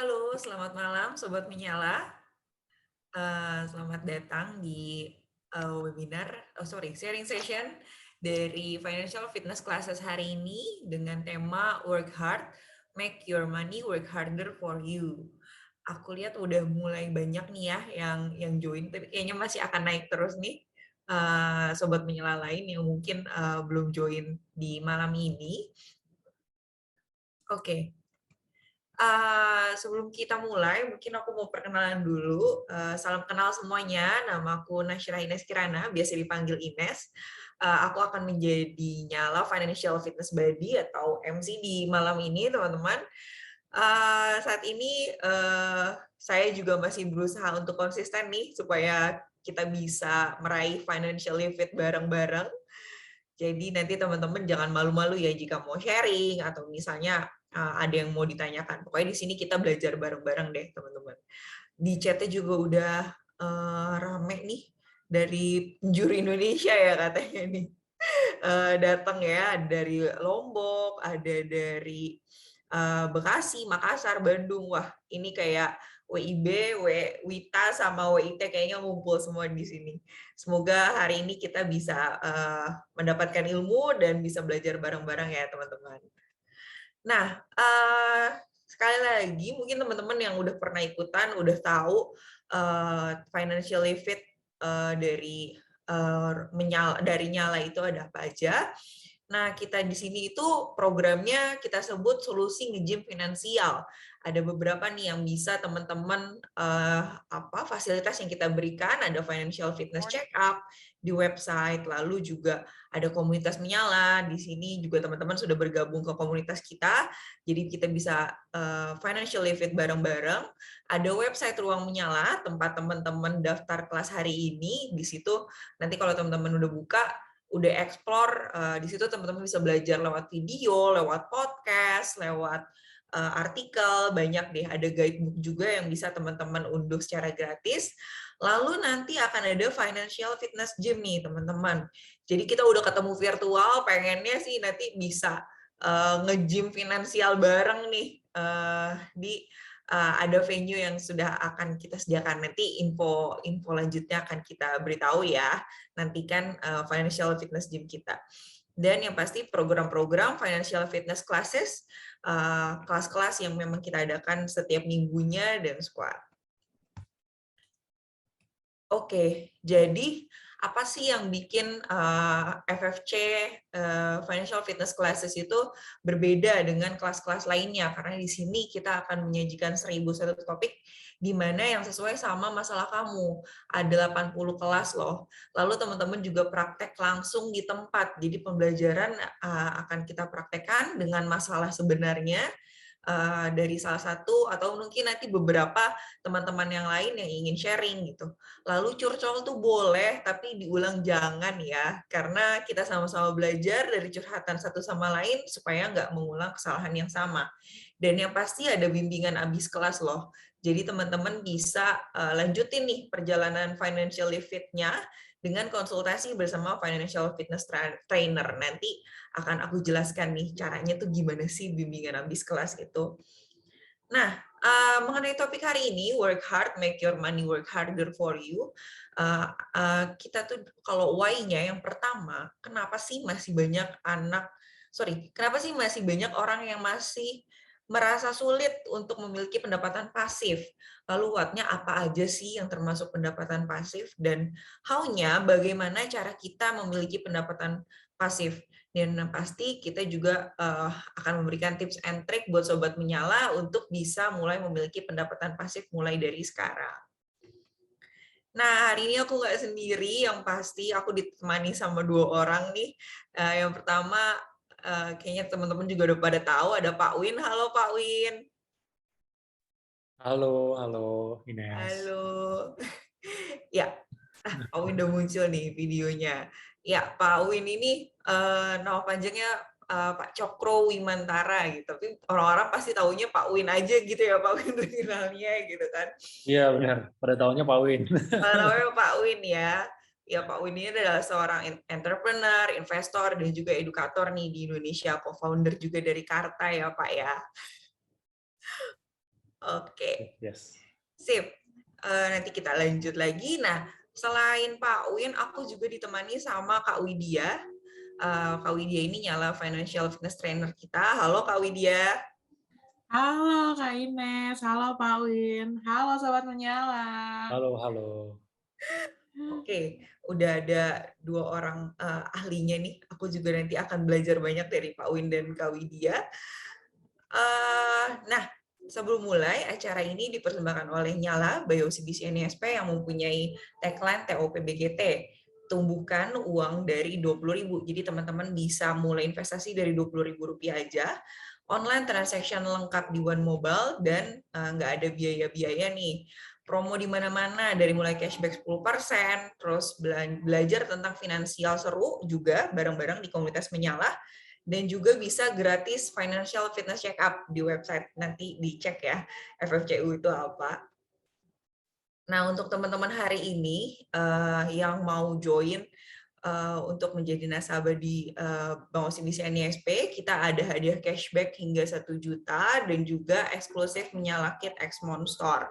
Halo, selamat malam Sobat Menyala. Selamat datang di webinar, sharing session dari Financial Fitness Classes hari ini dengan tema Work Hard, Make Your Money Work Harder for You. Aku lihat udah mulai banyak nih ya yang join, tapi kayaknya masih akan naik terus nih Sobat Menyala lain yang mungkin belum join di malam ini. Oke. Sebelum kita mulai, mungkin aku mau perkenalan dulu. Salam kenal semuanya, namaku Nasyira Ines Kirana, biasa dipanggil Ines. Aku akan menjadi Nyala Financial Fitness Buddy atau MC di malam ini, teman-teman. Saat ini saya juga masih berusaha untuk konsisten nih, supaya kita bisa meraih financially fit bareng-bareng. Jadi nanti teman-teman jangan malu-malu ya jika mau sharing atau misalnya ada yang mau ditanyakan. Pokoknya di sini kita belajar bareng-bareng deh teman-teman. Di chatnya juga udah rame nih dari penjuru Indonesia ya katanya nih. Datang ya dari Lombok, ada dari Bekasi, Makassar, Bandung. Wah, ini kayak WIB, WITA sama WIT kayaknya ngumpul semua di sini. Semoga hari ini kita bisa mendapatkan ilmu dan bisa belajar bareng-bareng ya, teman-teman. Nah, sekali lagi mungkin teman-teman yang udah pernah ikutan, udah tahu financially fit dari dari Nyala itu ada apa aja. Nah, kita di sini itu programnya kita sebut solusi nge-gym finansial. Ada beberapa nih yang bisa teman-teman fasilitas yang kita berikan, ada financial fitness check up di website, lalu juga ada komunitas Menyala. Di sini juga teman-teman sudah bergabung ke komunitas kita, jadi kita bisa financially fit bareng-bareng. Ada website Ruang Menyala, tempat teman-teman daftar kelas hari ini. Di situ nanti kalau teman-teman udah buka, udah explore, di situ teman-teman bisa belajar lewat video, lewat podcast, lewat artikel, banyak deh, ada guidebook juga yang bisa teman-teman unduh secara gratis. Lalu nanti akan ada financial fitness gym nih teman-teman. Jadi kita udah ketemu virtual, pengennya sih nanti bisa nge-gym finansial bareng nih di ada venue yang sudah akan kita sediakan. Nanti info lanjutnya akan kita beritahu ya. Nantikan financial fitness gym kita. Dan yang pasti program-program financial fitness classes, kelas-kelas yang memang kita adakan setiap minggunya dan squad. Oke, jadi apa sih yang bikin FFC Financial Fitness Classes itu berbeda dengan kelas-kelas lainnya? Karena di sini kita akan menyajikan 1001 topik di mana yang sesuai sama masalah kamu. Ada 80 kelas loh. Lalu teman-teman juga praktek langsung di tempat. Jadi pembelajaran akan kita praktekkan dengan masalah sebenarnya dari salah satu atau mungkin nanti beberapa teman-teman yang lain yang ingin sharing gitu. Lalu curcol tuh boleh, tapi diulang jangan ya, karena kita sama-sama belajar dari curhatan satu sama lain supaya nggak mengulang kesalahan yang sama. Dan yang pasti ada bimbingan abis kelas loh. Jadi teman-teman bisa lanjutin nih perjalanan financially fit-nya dengan konsultasi bersama financial fitness trainer. Nanti akan aku jelaskan nih caranya tuh gimana sih bimbingan abis kelas itu. Nah, mengenai topik hari ini, work hard, make your money work harder for you. Kita tuh kalau why-nya yang pertama, kenapa sih masih banyak kenapa sih masih banyak orang yang masih merasa sulit untuk memiliki pendapatan pasif? Lalu what-nya apa aja sih yang termasuk pendapatan pasif? Dan how-nya bagaimana cara kita memiliki pendapatan pasif? Dan pasti kita juga akan memberikan tips and trick buat Sobat Menyala untuk bisa mulai memiliki pendapatan pasif mulai dari sekarang. Nah, hari ini aku nggak sendiri, yang pasti aku ditemani sama 2 orang nih. Yang pertama, kayaknya teman-teman juga udah pada tahu, ada Pak Win. Halo Pak Win. Halo, halo Ines. Halo. Ya, Pak Win udah muncul nih videonya. Ya, Pak Win ini nama panjangnya Pak Cokro Wimantara gitu. Tapi orang-orang pasti taunya Pak Win aja gitu ya, Pak Win terkenalnya gitu kan. Iya benar, pada tahunnya Pak Win. Namanya Pak Win ya. Ya, Pak Win ini adalah seorang entrepreneur, investor, dan juga edukator nih di Indonesia, co-founder juga dari Karta ya, Pak ya. Oke, Yes. sip. Nanti kita lanjut lagi. Nah, selain Pak Win, aku juga ditemani sama Kak Widya. Kak Widya ini nyala financial fitness trainer kita. Halo Kak Widya. Halo Kak Ines, halo Pak Win, halo Sobat Menyala. Halo, halo. Oke, udah ada dua orang ahlinya nih. Aku juga nanti akan belajar banyak dari Pak Win dan Kak Widya. Nah, sebelum mulai, acara ini dipersembahkan oleh Nyala, Bio-OCBC NISP yang mempunyai tagline TOPBGT, tumbuhkan uang dari 20.000. Jadi teman-teman bisa mulai investasi dari 20.000 rupiah aja, online transaction lengkap di One Mobile, dan nggak ada biaya-biaya nih. Promo di mana-mana, dari mulai cashback 10%, terus belajar tentang finansial seru juga bareng-bareng di komunitas Menyala, dan juga bisa gratis financial fitness check up di website. Nanti dicek ya, FFCU itu apa. Nah, untuk teman-teman hari ini yang mau join untuk menjadi nasabah di Bank OCBC NISP, kita ada hadiah cashback hingga 1 juta dan juga eksklusif Menyala Kit X Monster.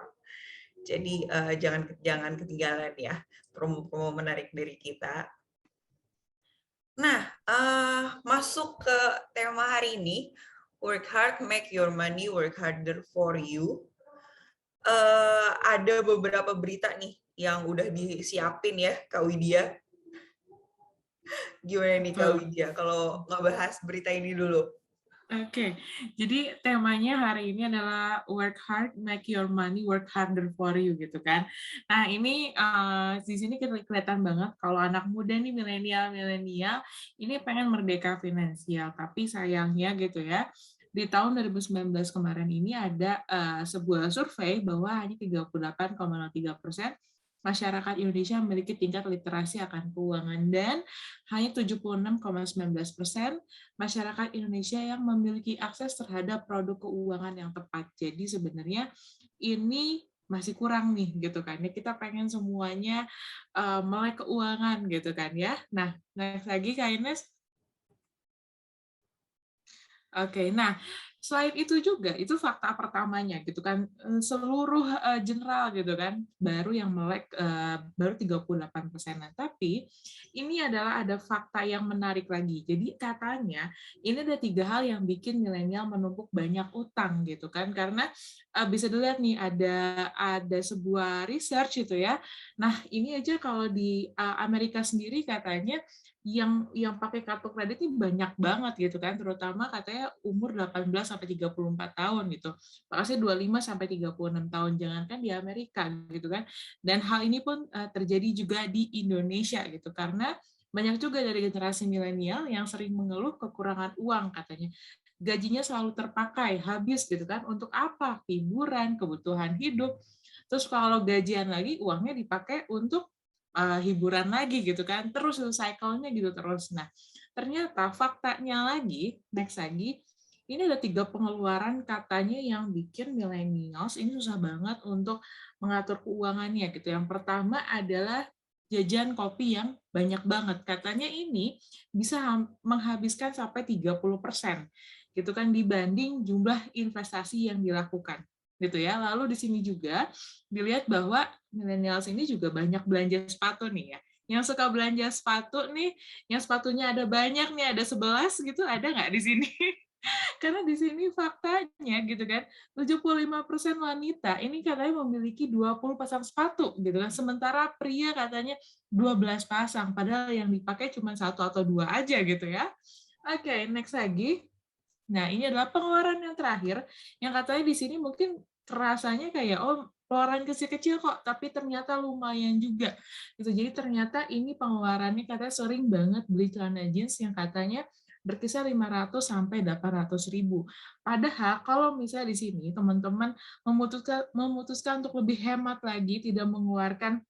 Jadi jangan ketinggalan ya promo-promo menarik dari kita. Nah, masuk ke tema hari ini, work hard, make your money work harder for you. Ada beberapa berita nih yang udah disiapin ya, Kak Widya. Gimana nih Kak Widya, kalau ngebahas berita ini dulu? Oke, jadi temanya hari ini adalah work hard, make your money work harder for you gitu kan. Nah ini di sini kelihatan banget kalau anak muda nih milenial ini pengen merdeka finansial, tapi sayangnya gitu ya di tahun 2019 kemarin ini ada sebuah survei bahwa hanya 38,3% masyarakat Indonesia memiliki tingkat literasi akan keuangan dan hanya 76,19% masyarakat Indonesia yang memiliki akses terhadap produk keuangan yang tepat. Jadi sebenarnya ini masih kurang nih gitu kan ya, kita pengen semuanya melek keuangan gitu kan ya. Nah, next lagi Kak Ines. Oke, nah selain itu juga itu fakta pertamanya gitu kan, seluruh general gitu kan baru yang melek baru 38%. Tapi ini adalah ada fakta yang menarik lagi. Jadi katanya ini ada 3 hal yang bikin milenial menumpuk banyak utang gitu kan, karena bisa dilihat nih ada sebuah research itu ya. Nah ini aja kalau di Amerika sendiri katanya yang pakai kartu kredit ini banyak banget gitu kan, terutama katanya umur 18 sampai 34 tahun gitu. Makanya 25 sampai 36 tahun, jangankan di Amerika gitu kan. Dan hal ini pun terjadi juga di Indonesia gitu, karena banyak juga dari generasi milenial yang sering mengeluh kekurangan uang katanya. Gajinya selalu terpakai, habis gitu kan, untuk apa? Hiburan, kebutuhan hidup. Terus kalau gajian lagi, uangnya dipakai untuk hiburan lagi gitu kan, terus cycle-nya gitu terus. Nah, ternyata faktanya lagi, next lagi, ini ada 3 pengeluaran katanya yang bikin millennials ini susah banget untuk mengatur keuangannya gitu. Yang pertama adalah jajan kopi yang banyak banget. Katanya ini bisa menghabiskan sampai 30% gitu kan dibanding jumlah investasi yang dilakukan gitu ya. Lalu di sini juga dilihat bahwa millennials ini juga banyak belanja sepatu nih ya. Yang suka belanja sepatu nih, yang sepatunya ada banyak nih, ada 11 gitu, ada nggak di sini? Karena di sini faktanya gitu kan, 75% wanita ini katanya memiliki 20 pasang sepatu gitu kan. Sementara pria katanya 12 pasang, padahal yang dipakai cuma 1 atau 2 aja gitu ya. Oke, next lagi. Nah, ini adalah pengeluaran yang terakhir, yang katanya di sini mungkin rasanya kayak, oh pengeluaran kecil-kecil kok, tapi ternyata lumayan juga. Gitu. Jadi ternyata ini pengeluarannya katanya sering banget beli celana jeans yang katanya berkisar 500 sampai 800.000. Padahal kalau misalnya di sini teman-teman memutuskan untuk lebih hemat lagi, tidak mengeluarkan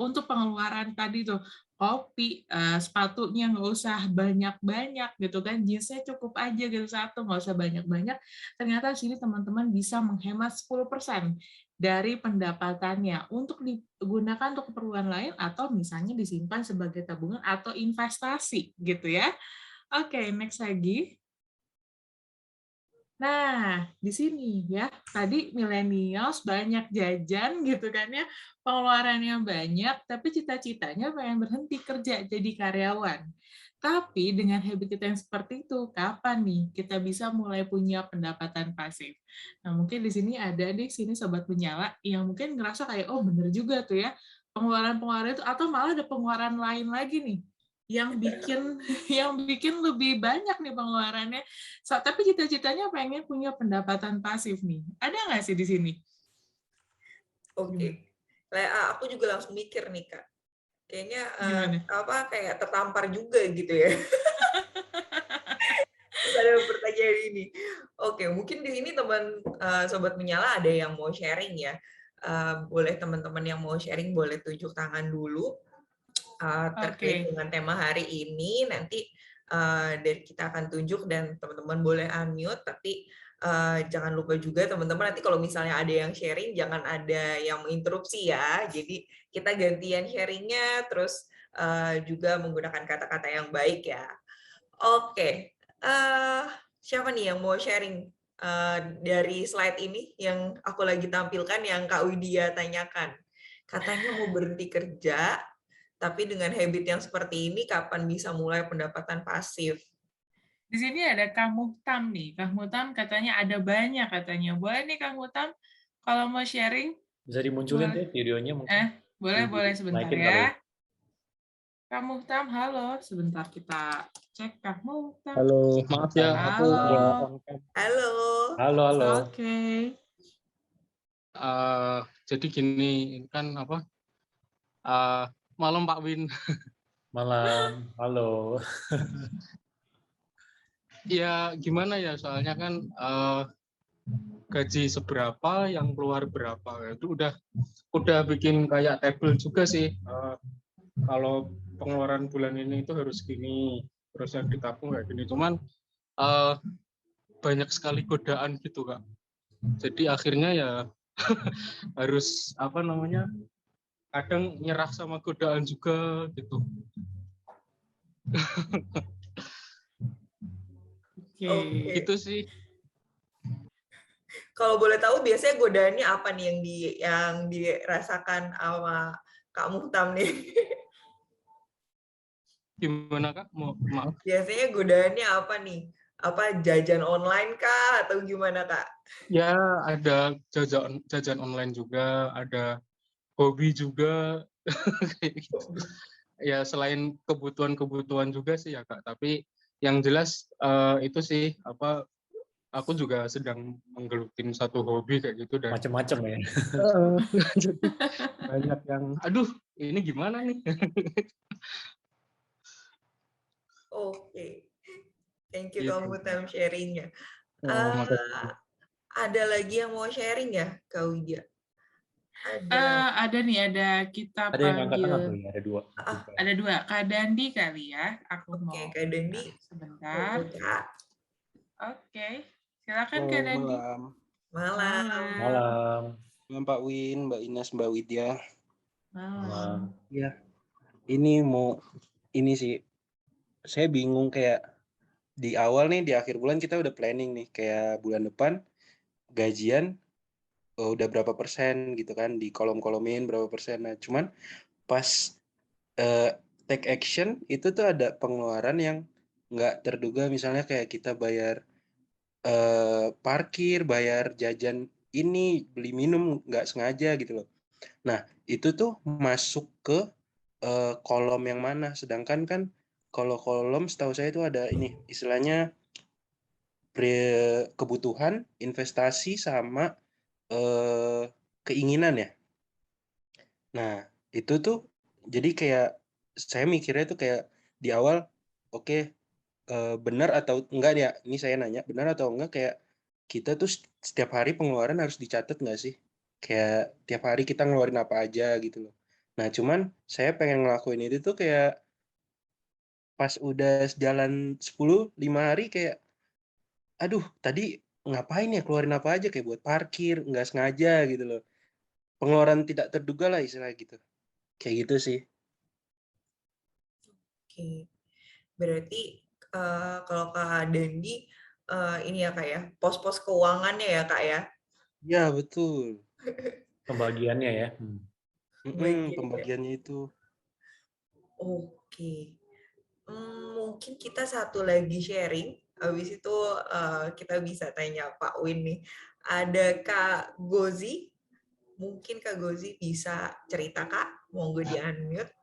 untuk pengeluaran tadi tuh kopi, sepatunya nggak usah banyak-banyak gitu kan, jeansnya cukup aja gitu satu, nggak usah banyak-banyak. Ternyata di sini teman-teman bisa menghemat 10% dari pendapatannya untuk digunakan untuk keperluan lain atau misalnya disimpan sebagai tabungan atau investasi gitu ya. Oke, next lagi. Nah, di sini ya, tadi millennials banyak jajan gitu kan ya, pengeluarannya banyak, tapi cita-citanya pengen berhenti kerja jadi karyawan. Tapi dengan habit kita yang seperti itu, kapan nih kita bisa mulai punya pendapatan pasif? Nah, mungkin di sini ada di sini sobat penyala yang mungkin ngerasa kayak, oh bener juga tuh ya, pengeluaran-pengeluaran itu, atau malah ada pengeluaran lain lagi nih, yang bikin yang bikin lebih banyak nih pengeluarannya. Tapi cita-citanya pengen punya pendapatan pasif nih. Ada nggak sih di sini? Oke. Aku juga langsung mikir nih, Kak. Kayaknya Gimana? kayak tertampar juga gitu ya. Terus ada pertanyaan ini. Oke, mungkin di sini teman sobat menyala ada yang mau sharing ya. Boleh teman-teman yang mau sharing boleh tunjuk tangan dulu terkait dengan tema hari ini. Nanti dari kita akan tunjuk dan teman-teman boleh unmute, tapi jangan lupa juga teman-teman nanti kalau misalnya ada yang sharing jangan ada yang menginterupsi ya. Jadi kita gantian sharingnya, terus juga menggunakan kata-kata yang baik ya. Oke, siapa nih yang mau sharing dari slide ini yang aku lagi tampilkan yang Kak Widya tanyakan? Katanya mau berhenti kerja, tapi dengan habit yang seperti ini, kapan bisa mulai pendapatan pasif? Di sini ada Kang Muhtam nih. Kang Muhtam katanya ada banyak katanya. Boleh nih Kang Muhtam, kalau mau sharing? Bisa dimunculin deh videonya mungkin. Boleh sebentar Naikin kali ya. ya. Kang Muhtam, halo. Sebentar kita cek Kang Muhtam. Halo, maaf ya, aku Halo. nggak on cam. Halo. Halo. Oke. Jadi gini, ini kan apa? Malam Pak Win. Malam. Halo. Ya gimana ya, soalnya kan gaji seberapa yang keluar berapa itu udah bikin kayak table juga sih. Kalau pengeluaran bulan ini itu harus gini, terus yang ditabung kayak gini. Cuman banyak sekali godaan gitu Kak. Jadi akhirnya ya harus apa namanya? Kadang nyerah sama godaan juga gitu. Oke. Gitu sih. Kalau boleh tahu biasanya godaannya apa nih yang dirasakan sama Kak Muhtam nih? Gimana Kak? Maaf. Biasanya godaannya apa nih? Apa jajan online kah atau gimana Kak? Ya ada jajan online juga, ada hobi juga kayak gitu. Ya selain kebutuhan juga sih ya Kak, tapi yang jelas itu sih apa aku juga sedang menggelutin satu hobi kayak gitu dan Macem-macem ya. jadi banyak yang aduh ini gimana nih. Oke. Thank you Gitu. Kak Muhtam sharing-nya. Makasih. Ada lagi yang mau sharing ya, Kak Widya? Ada nih, kita Ada yang angkat tangan tuh panggil. ya, ada dua. Ada dua, Kak Dandi kali ya. Aku Oke, mau Kak Dandi. sebentar. Kak. Oke, silakan Kak Dandi. Malam. Malam. Malam Pak Win, Mbak Ines, Mbak Widya. Malam. Ya, ini sih, saya bingung kayak di awal nih, di akhir bulan kita udah planning nih, kayak bulan depan gajian udah berapa persen gitu kan, di kolom-kolomin berapa persen. Nah, cuman pas take action itu tuh ada pengeluaran yang nggak terduga, misalnya kayak kita bayar parkir, bayar jajan ini, beli minum nggak sengaja gitu loh. Nah, itu tuh masuk ke kolom yang mana? Sedangkan kan kalau kolom setahu saya itu ada ini, istilahnya kebutuhan, investasi, sama keinginan ya. Nah, itu tuh jadi kayak saya mikirnya tuh kayak di awal, oke, benar atau enggak ya? Ini saya nanya, benar atau enggak kayak kita tuh setiap hari pengeluaran harus dicatat nggak sih? Kayak tiap hari kita ngeluarin apa aja gitu loh. Nah, cuman saya pengen ngelakuin itu tuh kayak pas udah jalan 5 hari kayak, aduh tadi ngapain ya, keluarin apa aja, kayak buat parkir, nggak sengaja gitu loh. Pengeluaran tidak terduga lah istilah gitu. Kayak gitu sih. Oke. Berarti kalau Kak Dandi ini ya Kak ya, pos-pos keuangannya ya Kak ya. Ya, betul. Pembagiannya ya. Bagiannya. Pembagiannya itu. Oke. Mungkin kita satu lagi sharing, habis itu kita bisa tanya Pak Win nih. Ada Kak Gozi, mungkin Kak Gozi bisa cerita Kak, monggo di unmute.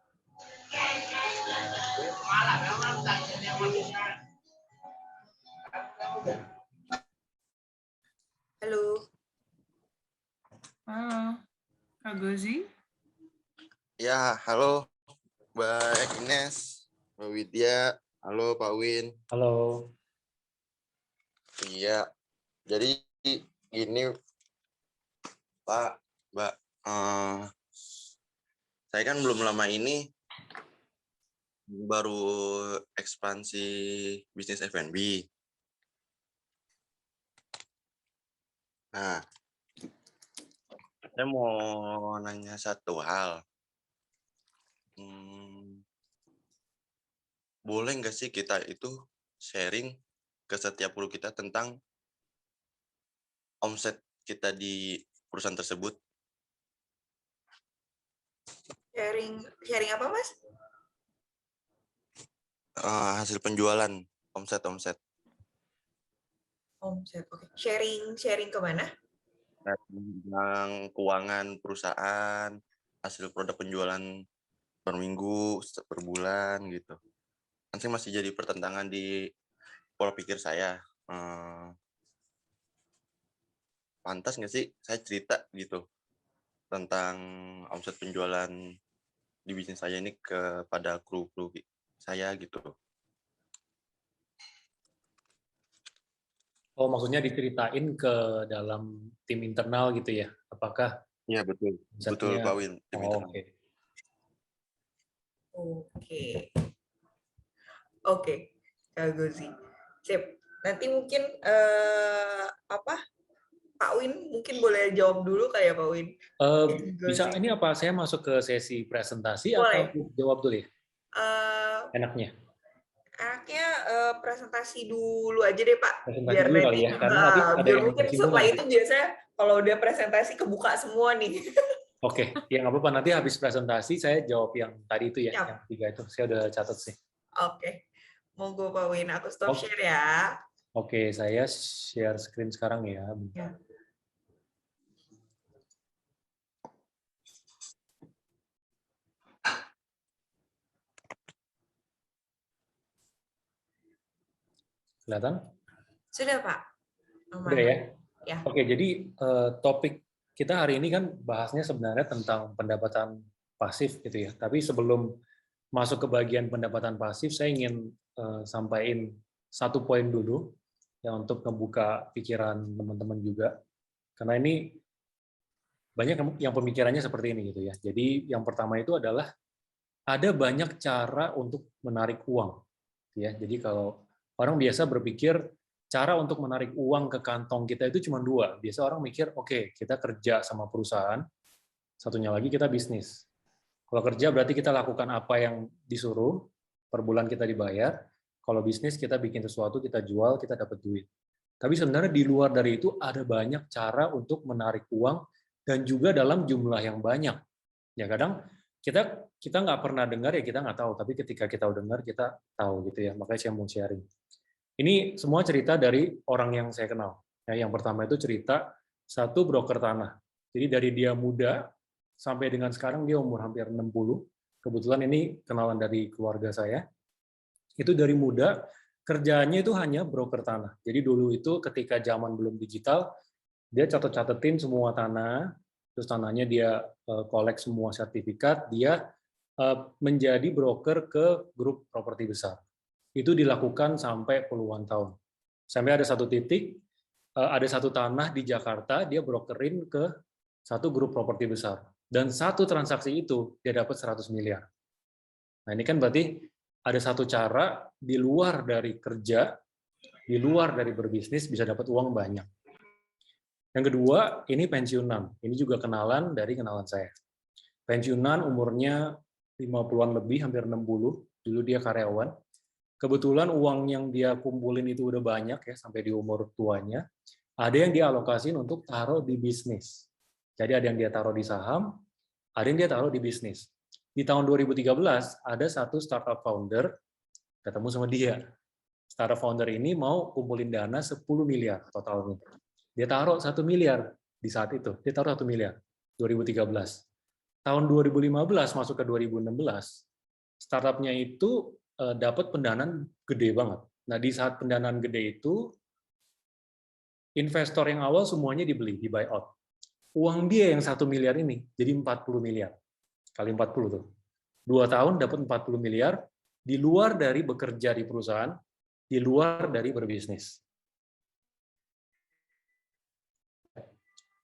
Halo. Halo, Kak Gozi. Ya, halo Mbak Ines, Mbak Widya, halo Pak Win. Halo. Iya, jadi gini Pak, Mbak, saya kan belum lama ini baru ekspansi bisnis F&B. Nah, saya mau nanya satu hal. Boleh nggak sih kita itu sharing ke setiap guru kita tentang omset kita di perusahaan tersebut? Sharing apa Mas? Hasil penjualan, omset. Omset, oke. Sharing kemana? Tentang keuangan perusahaan, hasil produk penjualan per minggu, per bulan gitu. Kan saya masih jadi pertentangan di pola pikir saya. Pantas nggak sih saya cerita gitu tentang omset penjualan di bisnis saya ini kepada kru-kru saya gitu. Oh, maksudnya diceritain ke dalam tim internal gitu ya? Apakah? Iya, betul. Betul, Pak Win. Oke, Kak Gozi. Sip. Nanti mungkin Pak Win mungkin boleh jawab dulu kayak Pak Win. Bisa ini apa saya masuk ke sesi presentasi boleh. atau jawab dulu ya? Enaknya presentasi dulu aja deh Pak. Presentasi biar dulu nanti, kali ya, karena nanti ada biar yang mungkin setelah itu biasanya kalau udah presentasi kebuka semua nih. Oke, ya nggak apa-apa, nanti habis presentasi saya jawab yang tadi itu ya, Siap. yang 3 itu. Saya udah catat sih. Oke. Monggo Pak Win, aku stop share ya. Oke, saya share screen sekarang ya. Ya. Kelihatan? Sudah Pak. Udah ya? Ya. Oke, jadi topik kita hari ini kan bahasnya sebenarnya tentang pendapatan pasif gitu ya. Tapi sebelum masuk ke bagian pendapatan pasif, saya ingin sampaikan satu poin dulu ya untuk membuka pikiran teman-teman juga. Karena ini banyak yang pemikirannya seperti ini gitu ya. Jadi yang pertama itu adalah ada banyak cara untuk menarik uang. Ya, jadi kalau orang biasa berpikir cara untuk menarik uang ke kantong kita itu cuma 2. Biasa orang mikir, oke, kita kerja sama perusahaan, satunya lagi kita bisnis. Kalau kerja berarti kita lakukan apa yang disuruh, per bulan kita dibayar. Kalau bisnis kita bikin sesuatu, kita jual, kita dapat duit. Tapi sebenarnya di luar dari itu ada banyak cara untuk menarik uang dan juga dalam jumlah yang banyak. Ya kadang kita nggak pernah dengar ya kita nggak tahu, tapi ketika kita dengar kita tahu gitu ya. Makanya saya mau sharing. Ini semua cerita dari orang yang saya kenal. Ya, yang pertama itu cerita satu broker tanah. Jadi dari dia muda sampai dengan sekarang dia umur hampir 60. Kebetulan ini kenalan dari keluarga saya. Itu dari muda kerjaannya itu hanya broker tanah. Jadi dulu itu ketika zaman belum digital, dia catet-catetin semua tanah, terus tanahnya dia kolek semua sertifikat, dia menjadi broker ke grup properti besar. Itu dilakukan sampai puluhan tahun. Sampai ada satu titik, ada satu tanah di Jakarta, dia brokerin ke satu grup properti besar. Dan satu transaksi itu, dia dapat 100 miliar. Nah ini kan berarti ada satu cara di luar dari kerja, di luar dari berbisnis, bisa dapat uang banyak. Yang kedua, ini pensiunan. Ini juga kenalan dari kenalan saya. Pensiunan umurnya 50-an lebih, hampir 60. Dulu dia karyawan. kebetulan uang yang dia kumpulin itu udah banyak ya sampai di umur tuanya, ada yang dia alokasin untuk taruh di bisnis. Jadi ada yang dia taruh di saham, ada yang dia taruh di bisnis. Di tahun 2013 ada satu startup founder ketemu sama dia. Startup founder ini mau kumpulin dana 10 miliar totalnya. Dia taruh 1 miliar di saat itu. Dia taruh 1 miliar 2013. Tahun 2015 masuk ke 2016, startupnya itu dapat pendanaan gede banget. Nah, di saat pendanaan gede itu, investor yang awal semuanya dibeli, di buyout. Uang dia yang 1 miliar ini jadi 40 miliar. Kali 40 tuh. 2 tahun dapat 40 miliar, di luar dari bekerja di perusahaan, di luar dari berbisnis.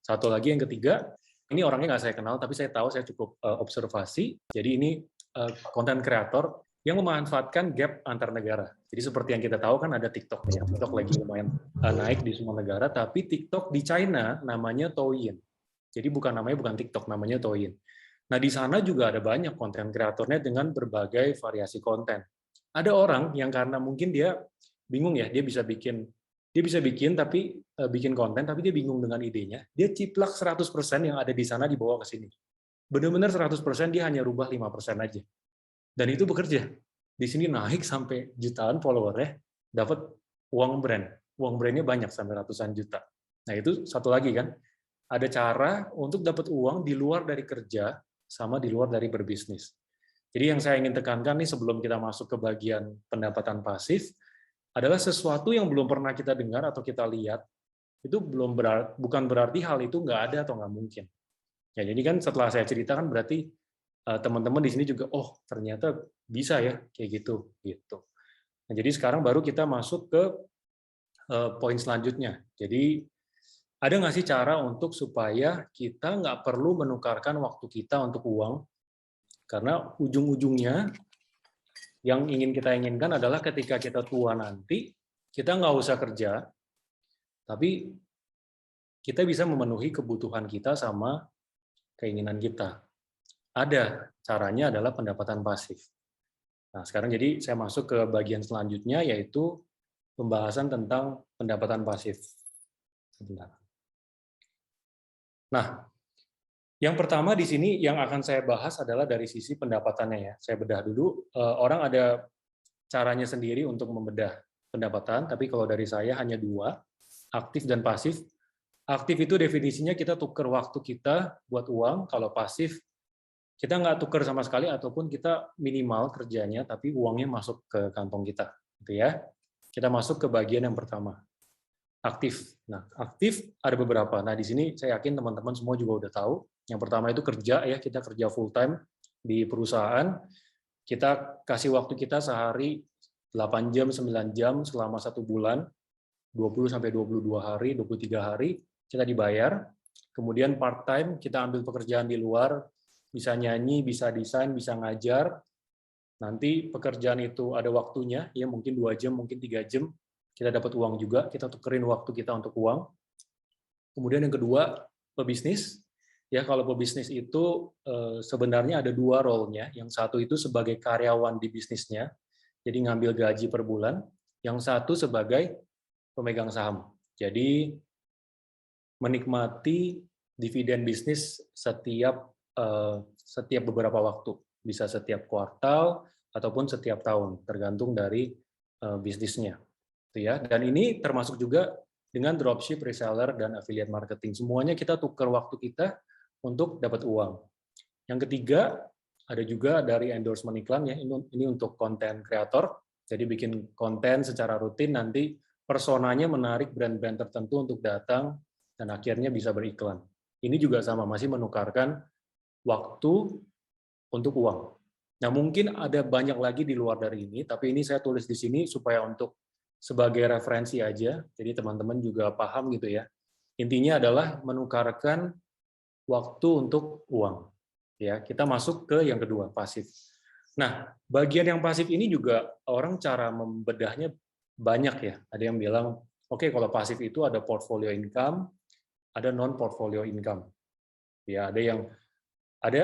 Satu lagi yang ketiga, ini orangnya nggak saya kenal, tapi saya tahu, saya cukup observasi. Jadi ini konten kreator yang memanfaatkan gap antar negara. Jadi seperti yang kita tahu kan ada TikTok ya. TikTok lagi lumayan naik di semua negara, tapi TikTok di China namanya Douyin. Jadi namanya bukan TikTok, namanya Douyin. Nah, di sana juga ada banyak konten kreatornya dengan berbagai variasi konten. Ada orang yang karena mungkin dia bingung ya, dia bisa bikin tapi bikin konten tapi dia bingung dengan idenya. Dia ciplak 100% yang ada di sana dibawa ke sini. Benar-benar 100% dia hanya rubah 5% aja. Dan itu bekerja. Di sini naik sampai jutaan follower-nya, dapat uang brand. Uang brandnya banyak sampai ratusan juta. Nah, itu satu lagi kan. Ada cara untuk dapat uang di luar dari kerja sama di luar dari berbisnis. Jadi yang saya ingin tekankan nih sebelum kita masuk ke bagian pendapatan pasif adalah sesuatu yang belum pernah kita dengar atau kita lihat, itu bukan berarti hal itu nggak ada atau nggak mungkin. Ya, jadi kan setelah saya ceritakan berarti teman-teman di sini juga, oh ternyata bisa ya kayak gitu. Nah, jadi sekarang baru kita masuk ke poin selanjutnya. Jadi ada nggak sih cara untuk supaya kita nggak perlu menukarkan waktu kita untuk uang? Karena ujung-ujungnya yang ingin kita inginkan adalah ketika kita tua nanti, kita nggak usah kerja, tapi kita bisa memenuhi kebutuhan kita sama keinginan kita. Ada caranya adalah pendapatan pasif. Nah, sekarang jadi saya masuk ke bagian selanjutnya, yaitu pembahasan tentang pendapatan pasif. Sebentar. Nah, yang pertama di sini yang akan saya bahas adalah dari sisi pendapatannya ya. Saya bedah dulu, orang ada caranya sendiri untuk membedah pendapatan, tapi kalau dari saya hanya 2, aktif dan pasif. Aktif itu definisinya kita tukar waktu kita buat uang, kalau pasif kita nggak tukar sama sekali ataupun kita minimal kerjanya tapi uangnya masuk ke kantong kita, gitu ya. Kita masuk ke bagian yang pertama, aktif. Nah, aktif ada beberapa. Nah, di sini saya yakin teman-teman semua juga udah tahu. Yang pertama itu kerja ya, kita kerja full time di perusahaan. Kita kasih waktu kita sehari 8 jam, 9 jam selama 1 bulan, 20 sampai 22 hari, 23 hari kita dibayar. Kemudian part time kita ambil pekerjaan di luar, bisa nyanyi, bisa desain, bisa ngajar. Nanti pekerjaan itu ada waktunya, ya mungkin 2 jam, mungkin 3 jam, kita dapat uang juga, kita tukerin waktu kita untuk uang. Kemudian yang kedua, pebisnis. Ya, kalau pebisnis itu sebenarnya ada 2 role-nya. Yang satu itu sebagai karyawan di bisnisnya, jadi ngambil gaji per bulan. Yang satu sebagai pemegang saham. Jadi menikmati dividen bisnis setiap beberapa waktu, bisa setiap kuartal ataupun setiap tahun, tergantung dari bisnisnya. Ya. Dan ini termasuk juga dengan dropship, reseller, dan affiliate marketing. Semuanya kita tukar waktu kita untuk dapat uang. Yang ketiga, ada juga dari endorsement iklan, ya. Ini untuk konten kreator, jadi bikin konten secara rutin, nanti personanya menarik brand-brand tertentu untuk datang, dan akhirnya bisa beriklan. Ini juga sama, masih menukarkan waktu untuk uang. Nah, mungkin ada banyak lagi di luar dari ini, tapi ini saya tulis di sini supaya untuk sebagai referensi aja, jadi teman-teman juga paham gitu ya. Intinya adalah menukarkan waktu untuk uang. Ya, kita masuk ke yang kedua, pasif. Nah, bagian yang pasif ini juga orang cara membedahnya banyak ya. Ada yang bilang, oke, kalau pasif itu ada portfolio income, ada non-portfolio income. Ya, ada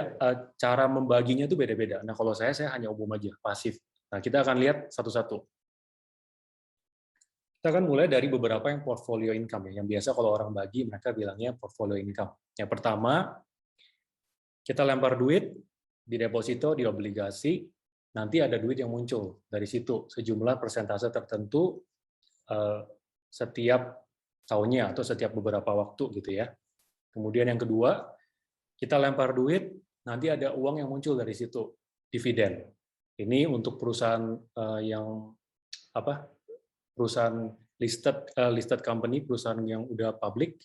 cara membaginya itu beda-beda. Nah, kalau saya hanya umum aja, pasif. Nah, kita akan lihat satu-satu. Kita kan mulai dari beberapa yang portfolio income ya, yang biasa kalau orang bagi mereka bilangnya portfolio income. Yang pertama, kita lempar duit di deposito, di obligasi, nanti ada duit yang muncul dari situ sejumlah persentase tertentu setiap tahunnya atau setiap beberapa waktu gitu ya. Kemudian yang kedua, kita lempar duit, nanti ada uang yang muncul dari situ, dividen. Ini untuk perusahaan yang apa? Perusahaan listed company, perusahaan yang udah public,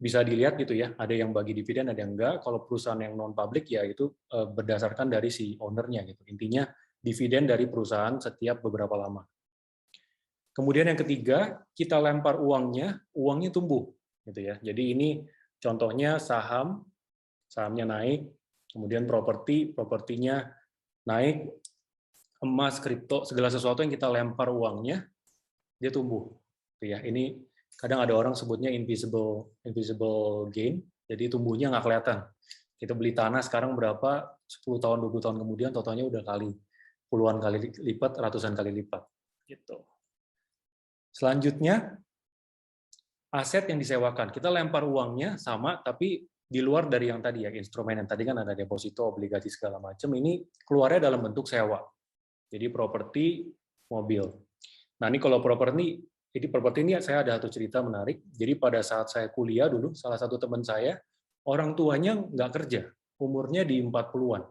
bisa dilihat gitu ya, ada yang bagi dividen, ada yang enggak. Kalau perusahaan yang non public ya itu berdasarkan dari si ownernya gitu. Intinya dividen dari perusahaan setiap beberapa lama. Kemudian yang ketiga, kita lempar uangnya tumbuh gitu ya. Jadi ini contohnya saham, sahamnya naik, kemudian propertinya naik, emas, kripto, segala sesuatu yang kita lempar uangnya, dia tumbuh. Ya, ini kadang ada orang sebutnya invisible gain, jadi tumbuhnya nggak kelihatan. Kita beli tanah sekarang berapa, 10 tahun, 20 tahun kemudian, totalnya udah puluhan kali lipat, ratusan kali lipat. Gitu. Selanjutnya, aset yang disewakan. Kita lempar uangnya sama, tapi di luar dari yang tadi ya, instrumen yang tadi kan ada deposito, obligasi, segala macam, ini keluarnya dalam bentuk sewa. Jadi properti, mobil. Nah ini kalau properti ini saya ada satu cerita menarik. Jadi pada saat saya kuliah dulu, salah satu teman saya, orang tuanya nggak kerja, umurnya di 40-an.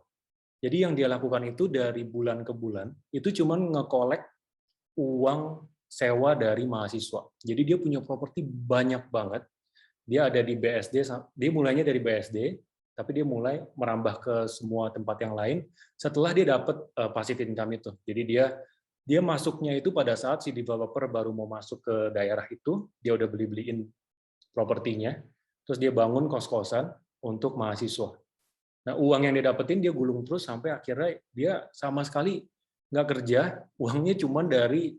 Jadi yang dia lakukan itu dari bulan ke bulan, itu cuma ngekolek uang sewa dari mahasiswa. Jadi dia punya properti banyak banget. Dia ada di BSD, dia mulainya dari BSD, tapi dia mulai merambah ke semua tempat yang lain setelah dia dapat passive income itu. Jadi dia masuknya itu pada saat si developer baru mau masuk ke daerah itu, dia udah beliin propertinya, terus dia bangun kos-kosan untuk mahasiswa. Nah, uang yang dia dapetin dia gulung terus sampai akhirnya dia sama sekali nggak kerja, uangnya cuma dari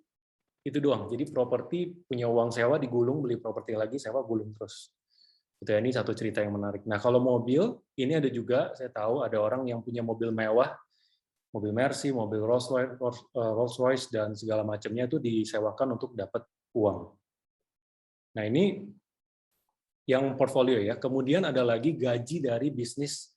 itu doang. Jadi properti punya uang sewa digulung, beli properti lagi, sewa, gulung terus. Itu ini satu cerita yang menarik. Nah, kalau mobil, ini ada juga, saya tahu ada orang yang punya mobil mewah, mobil Mercy, mobil Rolls-Royce, dan segala macamnya itu disewakan untuk dapat uang. Nah, ini yang portfolio ya. Kemudian ada lagi gaji dari bisnis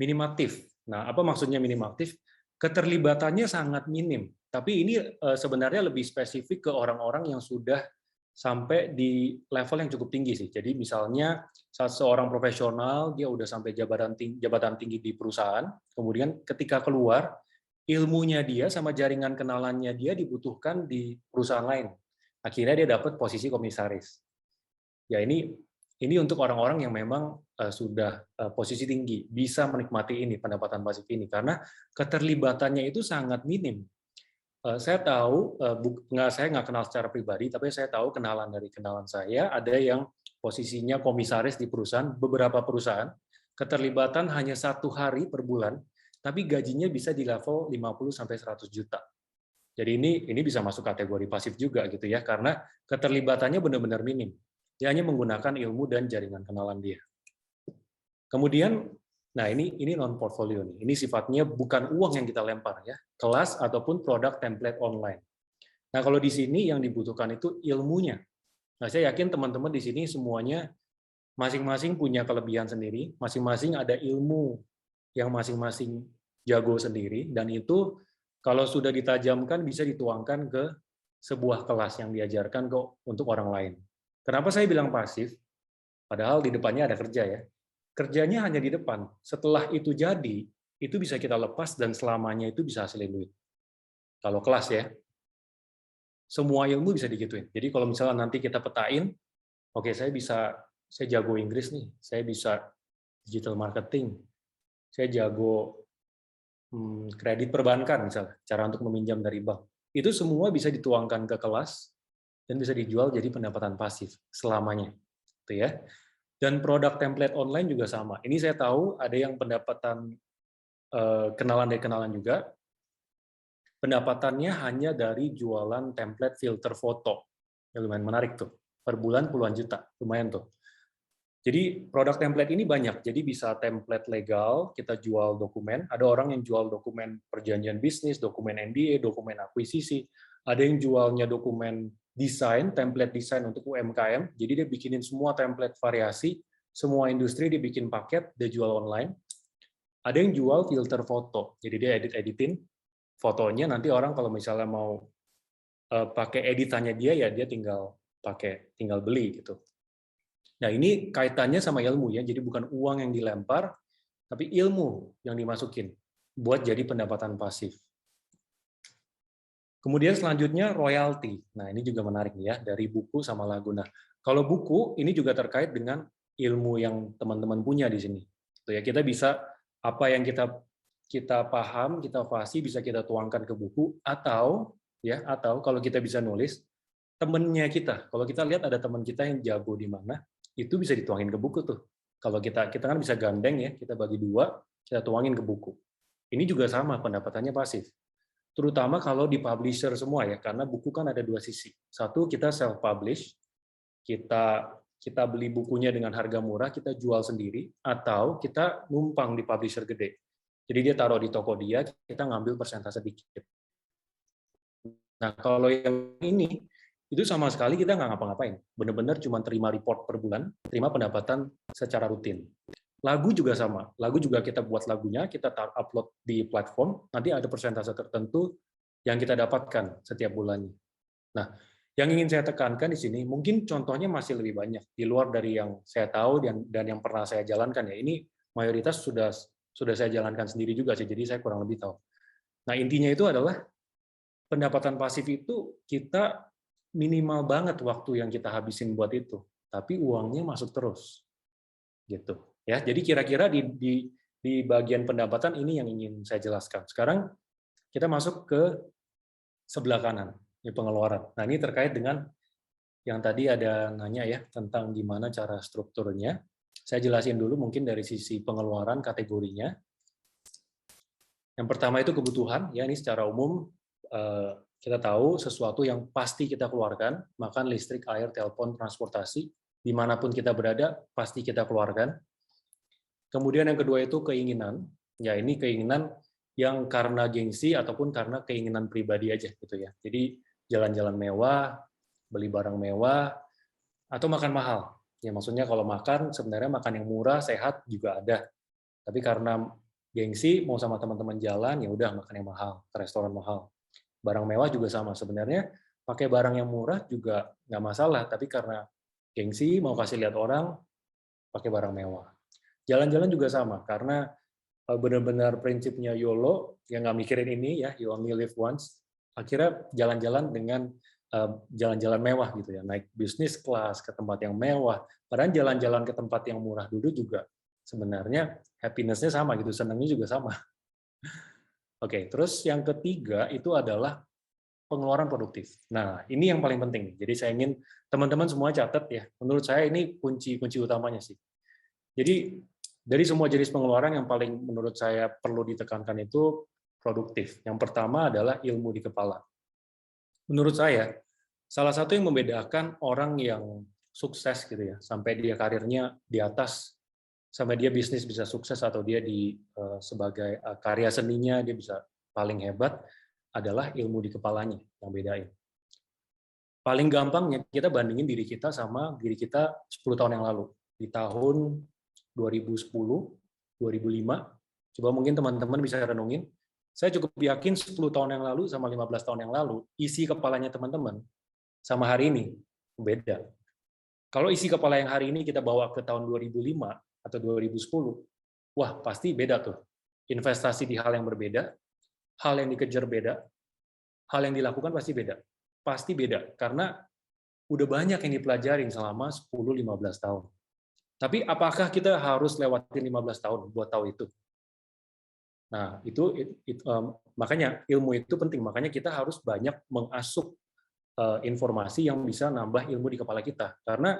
minimaktif. Nah, apa maksudnya minimaktif? Keterlibatannya sangat minim. Tapi ini sebenarnya lebih spesifik ke orang-orang yang sudah sampai di level yang cukup tinggi sih. Jadi misalnya saat seorang profesional dia udah sampai jabatan tinggi di perusahaan, kemudian ketika keluar ilmunya dia sama jaringan kenalannya dia dibutuhkan di perusahaan lain. Akhirnya dia dapat posisi komisaris. Ya ini untuk orang-orang yang memang sudah posisi tinggi, bisa menikmati ini pendapatan pasif ini karena keterlibatannya itu sangat minim. Saya tahu, saya nggak kenal secara pribadi, tapi saya tahu kenalan dari kenalan saya, ada yang posisinya komisaris di perusahaan, beberapa perusahaan, keterlibatan hanya 1 hari per bulan, tapi gajinya bisa di level 50-100 juta. Jadi ini bisa masuk kategori pasif juga gitu ya, karena keterlibatannya benar-benar minim. Dia hanya menggunakan ilmu dan jaringan kenalan dia. Kemudian, nah ini non-portfolio nih. Ini sifatnya bukan uang yang kita lempar ya, kelas ataupun produk template online. Nah kalau di sini yang dibutuhkan itu ilmunya. Nah saya yakin teman-teman di sini semuanya masing-masing punya kelebihan sendiri, masing-masing ada ilmu yang masing-masing jago sendiri, dan itu kalau sudah ditajamkan bisa dituangkan ke sebuah kelas yang diajarkan untuk orang lain. Kenapa saya bilang pasif? Padahal di depannya ada kerja ya. Kerjanya hanya di depan. Setelah itu jadi, itu bisa kita lepas dan selamanya itu bisa hasilin duit. Kalau kelas ya, semua ilmu bisa digituin. Jadi kalau misalnya nanti kita petain, oke saya jago Inggris nih, saya bisa digital marketing, saya jago kredit perbankan misalnya, cara untuk meminjam dari bank. Itu semua bisa dituangkan ke kelas dan bisa dijual jadi pendapatan pasif selamanya. Gitu ya. Dan produk template online juga sama. Ini saya tahu ada yang pendapatan kenalan dari kenalan juga, pendapatannya hanya dari jualan template filter foto. Ya, lumayan menarik tuh. Per bulan puluhan juta, lumayan tuh. Jadi produk template ini banyak. Jadi bisa template legal, kita jual dokumen. Ada orang yang jual dokumen perjanjian bisnis, dokumen NDA, dokumen akuisisi. Ada yang jualnya dokumen desain, template desain untuk UMKM, jadi dia bikinin semua template variasi, semua industri dia bikin paket, dia jual online. Ada yang jual filter foto, jadi dia edit-editin fotonya, nanti orang kalau misalnya mau pakai editannya dia, ya dia tinggal beli gitu. Nah, ini kaitannya sama ilmu ya, jadi bukan uang yang dilempar, tapi ilmu yang dimasukin buat jadi pendapatan pasif. Kemudian selanjutnya royalti. Nah, ini juga menarik ya, dari buku sama lagu. Nah, kalau buku ini juga terkait dengan ilmu yang teman-teman punya di sini. Gitu ya, kita bisa apa yang kita paham, kita fasih bisa kita tuangkan ke buku, atau kalau kita bisa nulis, temennya kita. Kalau kita lihat ada teman kita yang jago di mana, itu bisa dituangin ke buku tuh. Kalau kita kan bisa gandeng ya, kita bagi dua, kita tuangin ke buku. Ini juga sama, pendapatannya pasif. Terutama kalau di publisher semua ya, karena buku kan ada dua sisi. Satu, kita self-publish, kita beli bukunya dengan harga murah, kita jual sendiri, atau kita numpang di publisher gede. Jadi dia taruh di toko dia, kita ngambil persentase sedikit. Nah, kalau yang ini, itu sama sekali kita nggak ngapa-ngapain. Benar-benar cuma terima report per bulan, terima pendapatan secara rutin. Lagu juga sama. Lagu juga kita buat lagunya, kita upload di platform, nanti ada persentase tertentu yang kita dapatkan setiap bulannya. Nah, yang ingin saya tekankan di sini, mungkin contohnya masih lebih banyak, di luar dari yang saya tahu dan yang pernah saya jalankan ya. Ini mayoritas sudah saya jalankan sendiri juga sih, jadi saya kurang lebih tahu. Nah, intinya itu adalah pendapatan pasif itu kita minimal banget waktu yang kita habisin buat itu, tapi uangnya masuk terus, gitu. Ya, jadi kira-kira di bagian pendapatan ini yang ingin saya jelaskan. Sekarang kita masuk ke sebelah kanan, di pengeluaran. Nah, ini terkait dengan yang tadi ada nanya ya tentang gimana cara strukturnya. Saya jelasin dulu mungkin dari sisi pengeluaran kategorinya. Yang pertama itu kebutuhan, ya ini secara umum kita tahu sesuatu yang pasti kita keluarkan, makan, listrik, air, telepon, transportasi, dimanapun kita berada, pasti kita keluarkan. Kemudian yang kedua itu keinginan, ya ini keinginan yang karena gengsi ataupun karena keinginan pribadi aja gitu ya. Jadi jalan-jalan mewah, beli barang mewah, atau makan mahal. Ya maksudnya kalau makan sebenarnya makan yang murah, sehat juga ada. Tapi karena gengsi mau sama teman-teman jalan, ya udah makan yang mahal, ke restoran mahal. Barang mewah juga sama sebenarnya, pakai barang yang murah juga nggak masalah, tapi karena gengsi mau kasih lihat orang, pakai barang mewah. Jalan-jalan juga sama, karena benar-benar prinsipnya YOLO, yang nggak mikirin ini ya, you only live once, akhirnya jalan-jalan dengan jalan-jalan mewah gitu ya, naik bisnis kelas ke tempat yang mewah, padahal jalan-jalan ke tempat yang murah dulu juga sebenarnya happiness-nya sama gitu, senangnya juga sama. Oke, terus yang ketiga itu adalah pengeluaran produktif. Nah, ini yang paling penting. Jadi saya ingin teman-teman semua catat ya. Menurut saya ini kunci utamanya sih. Jadi dari semua jenis pengeluaran yang paling menurut saya perlu ditekankan itu produktif. Yang pertama adalah ilmu di kepala. Menurut saya salah satu yang membedakan orang yang sukses gitu ya, sampai dia karirnya di atas, sampai dia bisnis bisa sukses atau dia sebagai karya seninya dia bisa paling hebat, adalah ilmu di kepalanya yang bedain. Paling gampangnya kita bandingin diri kita sama diri kita 10 tahun yang lalu. Di tahun 2010, 2005, coba mungkin teman-teman bisa renungin, saya cukup yakin 10 tahun yang lalu sama 15 tahun yang lalu, isi kepalanya teman-teman sama hari ini beda. Kalau isi kepala yang hari ini kita bawa ke tahun 2005 atau 2010, wah pasti beda tuh. Investasi di hal yang berbeda, hal yang dikejar beda, hal yang dilakukan pasti beda. Pasti beda, karena udah banyak yang dipelajarin selama 10-15 tahun. Tapi apakah kita harus lewatin 15 tahun buat tahu itu? Nah, makanya ilmu itu penting. Makanya kita harus banyak mengasup informasi yang bisa nambah ilmu di kepala kita. Karena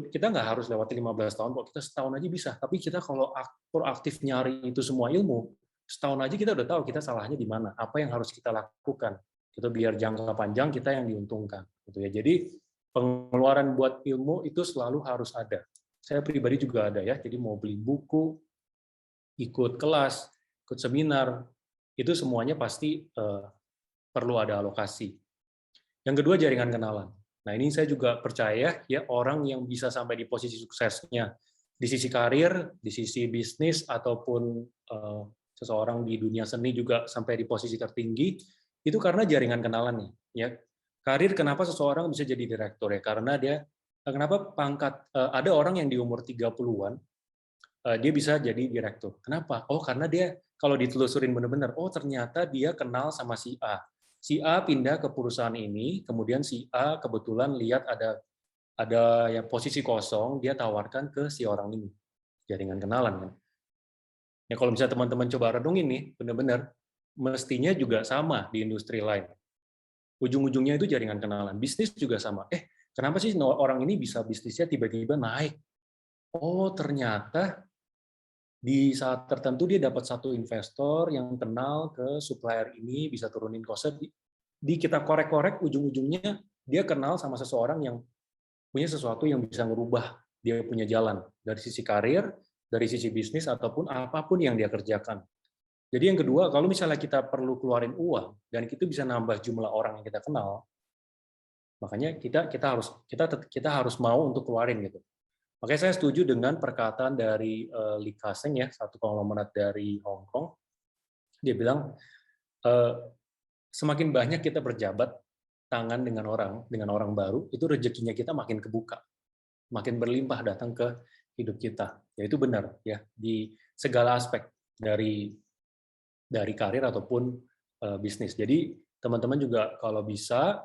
kita nggak harus lewati 15 tahun, kok kita setahun aja bisa. Tapi kita kalau proaktif nyari itu semua ilmu, setahun aja kita udah tahu kita salahnya di mana, apa yang harus kita lakukan. Gitu, biar jangka panjang kita yang diuntungkan. Gitu ya. Jadi pengeluaran buat ilmu itu selalu harus ada. Saya pribadi juga ada ya. Jadi mau beli buku, ikut kelas, ikut seminar, itu semuanya pasti perlu ada alokasi. Yang kedua, jaringan kenalan. Nah, ini saya juga percaya ya orang yang bisa sampai di posisi suksesnya di sisi karir, di sisi bisnis, ataupun seseorang di dunia seni juga sampai di posisi tertinggi, itu karena jaringan kenalannya. Ya, karir kenapa seseorang bisa jadi direktur ya? Karena dia kenapa pangkat ada orang yang di umur 30-an dia bisa jadi direktur. Kenapa? Oh, karena dia kalau ditelusurin benar-benar, oh ternyata dia kenal sama si A. Si A pindah ke perusahaan ini, kemudian si A kebetulan lihat ada ya posisi kosong, dia tawarkan ke si orang ini. Jaringan kenalan kan. Ya kalau misalnya teman-teman coba redungin nih, benar-benar mestinya juga sama di industri lain. Ujung-ujungnya itu jaringan kenalan. Bisnis juga sama. Kenapa sih orang ini bisa bisnisnya tiba-tiba naik? Oh, ternyata di saat tertentu dia dapat satu investor yang kenal ke supplier ini, bisa turunin kosnya. Di kita korek-korek, ujung-ujungnya dia kenal sama seseorang yang punya sesuatu yang bisa merubah dia punya jalan dari sisi karir, dari sisi bisnis, ataupun apapun yang dia kerjakan. Jadi yang kedua, kalau misalnya kita perlu keluarin uang dan itu bisa nambah jumlah orang yang kita kenal, makanya kita harus mau untuk keluarin gitu. Makanya saya setuju dengan perkataan dari Lee Ka-shing ya, satu konglomerat dari Hong Kong. Dia bilang semakin banyak kita berjabat tangan dengan orang baru, itu rezekinya kita makin kebuka, makin berlimpah datang ke hidup kita. Ya itu benar ya di segala aspek dari karir ataupun bisnis. Jadi teman-teman juga kalau bisa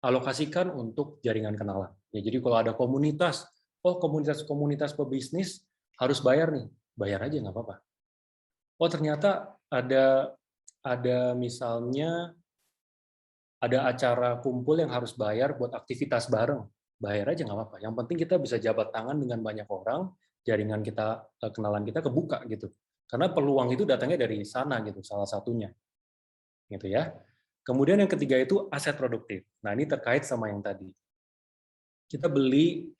alokasikan untuk jaringan kenalan. Ya jadi kalau ada komunitas, komunitas pebisnis harus bayar nih, bayar aja nggak apa-apa. Oh ternyata ada misalnya ada acara kumpul yang harus bayar buat aktivitas bareng, bayar aja nggak apa-apa. Yang penting kita bisa jabat tangan dengan banyak orang, jaringan kita, kenalan kita kebuka gitu. Karena peluang itu datangnya dari sana gitu, salah satunya. Gitu ya. Kemudian yang ketiga itu aset produktif. Nah ini terkait sama yang tadi. Kita beli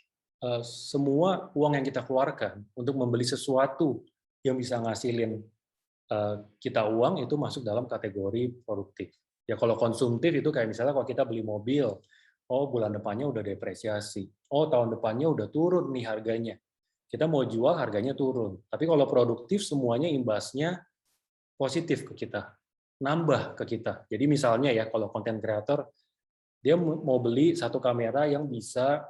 semua uang yang kita keluarkan untuk membeli sesuatu yang bisa ngasilin kita uang itu masuk dalam kategori produktif. Ya kalau konsumtif itu kayak misalnya kalau kita beli mobil, oh bulan depannya udah depresiasi, oh tahun depannya udah turun nih harganya. Kita mau jual harganya turun. Tapi kalau produktif semuanya imbasnya positif ke kita, nambah ke kita. Jadi misalnya ya kalau content creator dia mau beli satu kamera yang bisa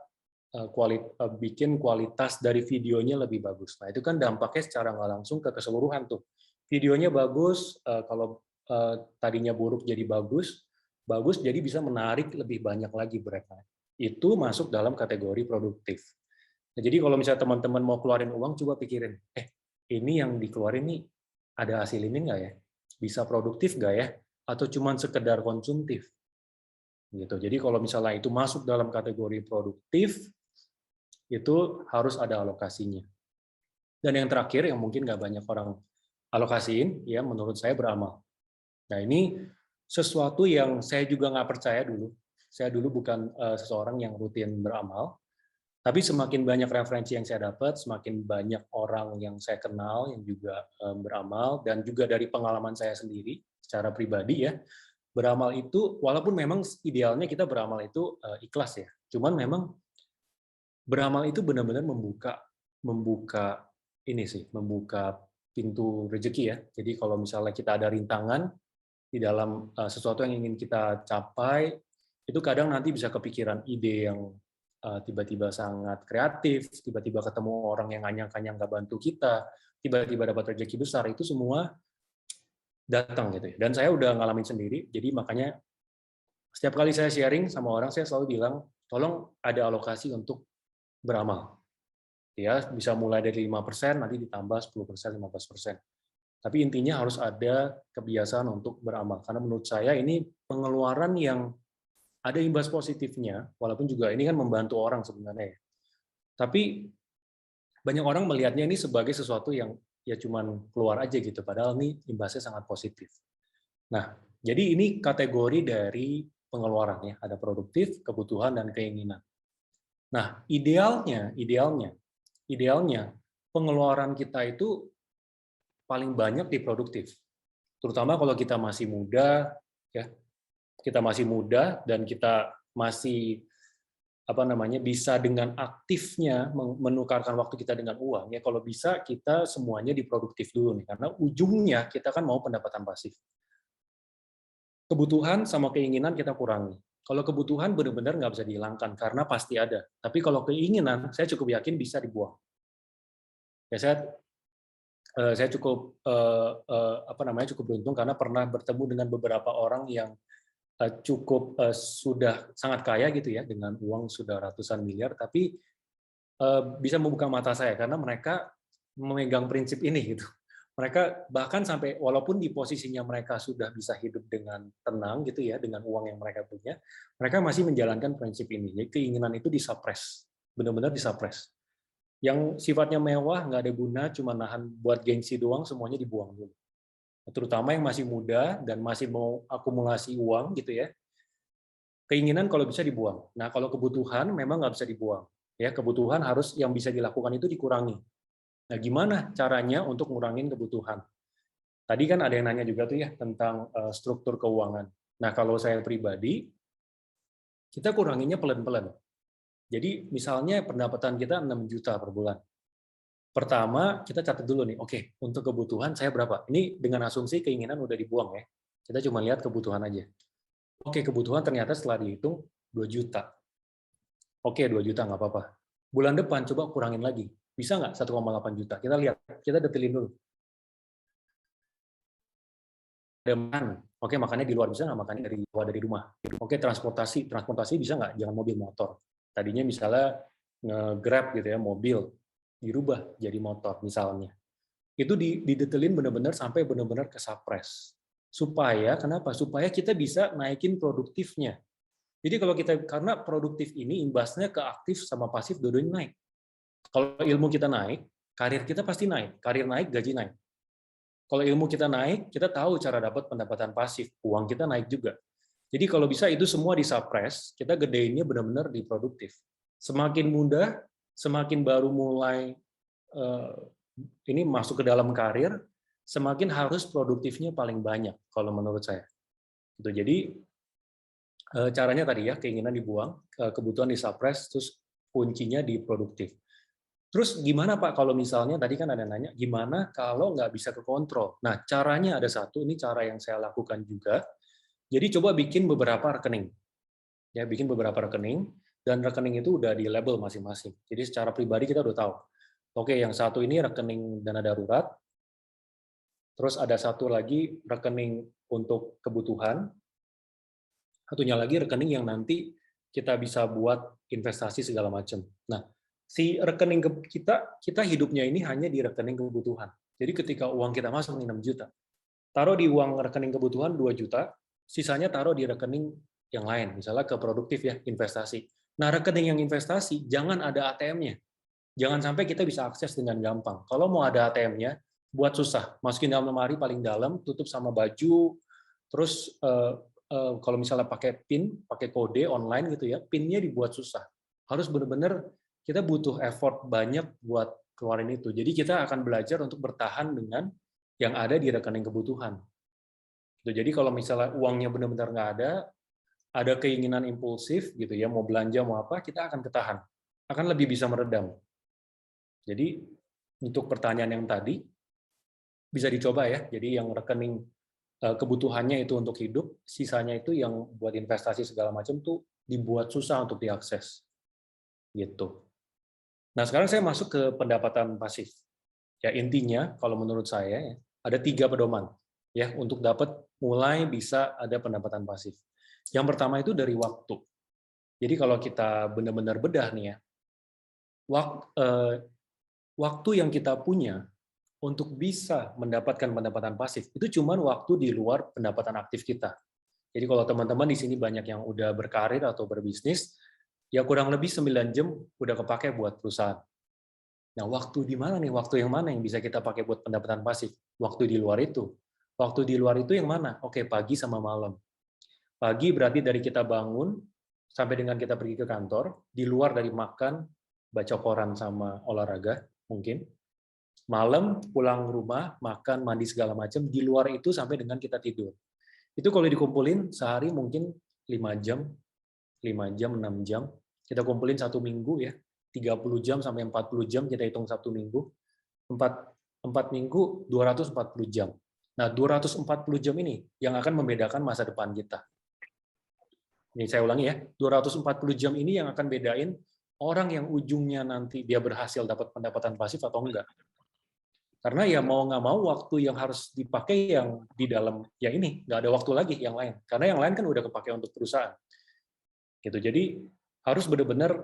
bikin kualitas dari videonya lebih bagus. Nah, itu kan dampaknya secara nggak langsung ke keseluruhan tuh. Videonya bagus, kalau tadinya buruk jadi bagus jadi bisa menarik lebih banyak lagi mereka. Itu masuk dalam kategori produktif. Nah, jadi kalau misalnya teman-teman mau keluarin uang, coba pikirin, ini yang dikeluarin nih ada hasil ini nggak ya? Bisa produktif nggak ya? Atau cuma sekedar konsumtif? Gitu. Jadi kalau misalnya itu masuk dalam kategori produktif, itu harus ada alokasinya. Dan yang terakhir yang mungkin nggak banyak orang alokasiin, ya menurut saya beramal. Nah ini sesuatu yang saya juga nggak percaya dulu. Saya dulu bukan seseorang yang rutin beramal, tapi semakin banyak referensi yang saya dapat, semakin banyak orang yang saya kenal yang juga beramal, dan juga dari pengalaman saya sendiri secara pribadi ya, beramal itu walaupun memang idealnya kita beramal itu ikhlas ya, cuman memang beramal itu benar-benar membuka pintu rezeki ya. Jadi kalau misalnya kita ada rintangan di dalam sesuatu yang ingin kita capai, itu kadang nanti bisa kepikiran ide yang tiba-tiba sangat kreatif, tiba-tiba ketemu orang yang anyang-anyang nggak bantu kita, tiba-tiba dapat rezeki besar, itu semua datang gitu ya. Dan saya udah ngalamin sendiri, jadi makanya setiap kali saya sharing sama orang, saya selalu bilang, tolong ada alokasi untuk beramal. Ya, bisa mulai dari 5%, nanti ditambah 10%, 15%. Tapi intinya harus ada kebiasaan untuk beramal. Karena menurut saya ini pengeluaran yang ada imbas positifnya, walaupun juga ini kan membantu orang sebenarnya. Tapi banyak orang melihatnya ini sebagai sesuatu yang ya cuman keluar aja gitu, padahal ini imbasnya sangat positif. Nah, jadi ini kategori dari pengeluaran ya, ada produktif, kebutuhan, dan keinginan. Nah, idealnya pengeluaran kita itu paling banyak di produktif. Terutama kalau kita masih muda, ya. kita masih muda dan kita masih bisa dengan aktifnya menukarkan waktu kita dengan uang, ya kalau bisa kita semuanya diproduktif dulu nih, karena ujungnya kita kan mau pendapatan pasif. Kebutuhan sama keinginan kita kurangi. Kalau kebutuhan benar-benar nggak bisa dihilangkan karena pasti ada. Tapi kalau keinginan, saya cukup yakin bisa dibuang. Ya saya cukup cukup beruntung karena pernah bertemu dengan beberapa orang yang cukup sudah sangat kaya gitu ya, dengan uang sudah ratusan miliar, tapi bisa membuka mata saya karena mereka memegang prinsip ini gitu. Mereka bahkan sampai walaupun di posisinya mereka sudah bisa hidup dengan tenang gitu ya, dengan uang yang mereka punya, mereka masih menjalankan prinsip ini. Jadi keinginan itu disuppress, benar-benar disuppress. Yang sifatnya mewah nggak ada guna, cuma nahan buat gengsi doang, semuanya dibuang dulu. Terutama yang masih muda dan masih mau akumulasi uang gitu ya, keinginan kalau bisa dibuang. Nah kalau kebutuhan memang nggak bisa dibuang. Ya kebutuhan harus yang bisa dilakukan itu dikurangi. Nah gimana caranya untuk ngurangin kebutuhan? Tadi kan ada yang nanya juga tuh ya tentang struktur keuangan. Nah kalau saya pribadi, kita kuranginnya pelan-pelan. Jadi misalnya pendapatan kita 6 juta per bulan. Pertama, kita catat dulu nih, oke, untuk kebutuhan saya berapa? Ini dengan asumsi keinginan udah dibuang ya. Kita cuma lihat kebutuhan aja. Oke, kebutuhan ternyata setelah dihitung 2 juta. Oke, 2 juta nggak apa-apa. Bulan depan coba kurangin lagi. Bisa nggak 1,8 juta? Kita lihat, kita detailin dulu. Ada makan. Oke, makannya di luar, bisa nggak makannya dari rumah? Oke, transportasi bisa nggak? Jangan mobil, motor. Tadinya misalnya nge-grab gitu ya, mobil, dirubah jadi motor misalnya. Itu didetailin benar-benar sampai benar-benar ke suppress. Supaya, kenapa? Supaya kita bisa naikin produktifnya. Jadi kalau kita, karena produktif ini imbasnya ke aktif sama pasif dua-duanya naik. Kalau ilmu kita naik, karir kita pasti naik. Karir naik, gaji naik. Kalau ilmu kita naik, kita tahu cara dapat pendapatan pasif. Uang kita naik juga. Jadi kalau bisa itu semua disuppress, kita gedeinnya benar-benar di produktif. Semakin mudah, semakin baru mulai ini masuk ke dalam karir, semakin harus produktifnya paling banyak kalau menurut saya. Jadi caranya tadi ya, keinginan dibuang, kebutuhan disuppress, terus kuncinya di produktif. Terus gimana Pak kalau misalnya tadi kan ada nanya, gimana kalau nggak bisa kekontrol? Nah caranya ada satu, ini cara yang saya lakukan juga. Jadi coba bikin beberapa rekening, ya bikin beberapa rekening, dan rekening itu udah di label masing-masing. Jadi secara pribadi kita udah tahu. Oke, yang satu ini rekening dana darurat, terus ada satu lagi rekening untuk kebutuhan, satunya lagi rekening yang nanti kita bisa buat investasi segala macam. Nah, si rekening kita hidupnya ini hanya di rekening kebutuhan. Jadi ketika uang kita masuk nih 6 juta, taruh di uang rekening kebutuhan 2 juta, sisanya taruh di rekening yang lain, misalnya ke produktif ya, investasi. Nah, rekening yang investasi jangan ada ATM-nya. Jangan sampai kita bisa akses dengan gampang. Kalau mau ada ATM-nya, buat susah. Masukin dalam lemari paling dalam, tutup sama baju, terus kalau misalnya pakai PIN, pakai kode online gitu ya, PIN-nya dibuat susah. Harus benar-benar kita butuh effort banyak buat keluarin itu. Jadi kita akan belajar untuk bertahan dengan yang ada di rekening kebutuhan. Jadi kalau misalnya uangnya benar-benar nggak ada keinginan impulsif gitu ya, mau belanja mau apa, kita akan ketahan, akan lebih bisa meredam. Jadi untuk pertanyaan yang tadi bisa dicoba ya. Jadi yang rekening kebutuhannya itu untuk hidup, sisanya itu yang buat investasi segala macam tuh dibuat susah untuk diakses. Gitu. Nah, sekarang saya masuk ke pendapatan pasif. Ya intinya kalau menurut saya ada 3 pedoman ya untuk dapat mulai bisa ada pendapatan pasif. Yang pertama itu dari waktu. Jadi kalau kita benar-benar bedah nih ya, waktu yang kita punya untuk bisa mendapatkan pendapatan pasif itu cuma waktu di luar pendapatan aktif kita. Jadi kalau teman-teman di sini banyak yang udah berkarir atau berbisnis, ya kurang lebih 9 jam udah kepake buat perusahaan. Nah, waktu di mana nih? Waktu yang mana yang bisa kita pakai buat pendapatan pasif? Waktu di luar itu. Waktu di luar itu yang mana? Oke, pagi sama malam. Pagi berarti dari kita bangun sampai dengan kita pergi ke kantor, di luar dari makan, baca koran sama olahraga mungkin. Malam pulang rumah, makan, mandi segala macam, di luar itu sampai dengan kita tidur. Itu kalau dikumpulin sehari mungkin 5 jam, 6 jam. Kita kumpulin 1 minggu ya, 30 jam sampai 40 jam kita hitung 1 minggu. 4 minggu 240 jam. Nah, 240 jam ini yang akan membedakan masa depan kita. Ini saya ulangi ya, 240 jam ini yang akan bedain orang yang ujungnya nanti dia berhasil dapat pendapatan pasif atau enggak. Karena ya mau nggak mau waktu yang harus dipakai yang di dalam ya ini, nggak ada waktu lagi yang lain. Karena yang lain kan udah kepakai untuk perusahaan. Gitu. Jadi harus benar-benar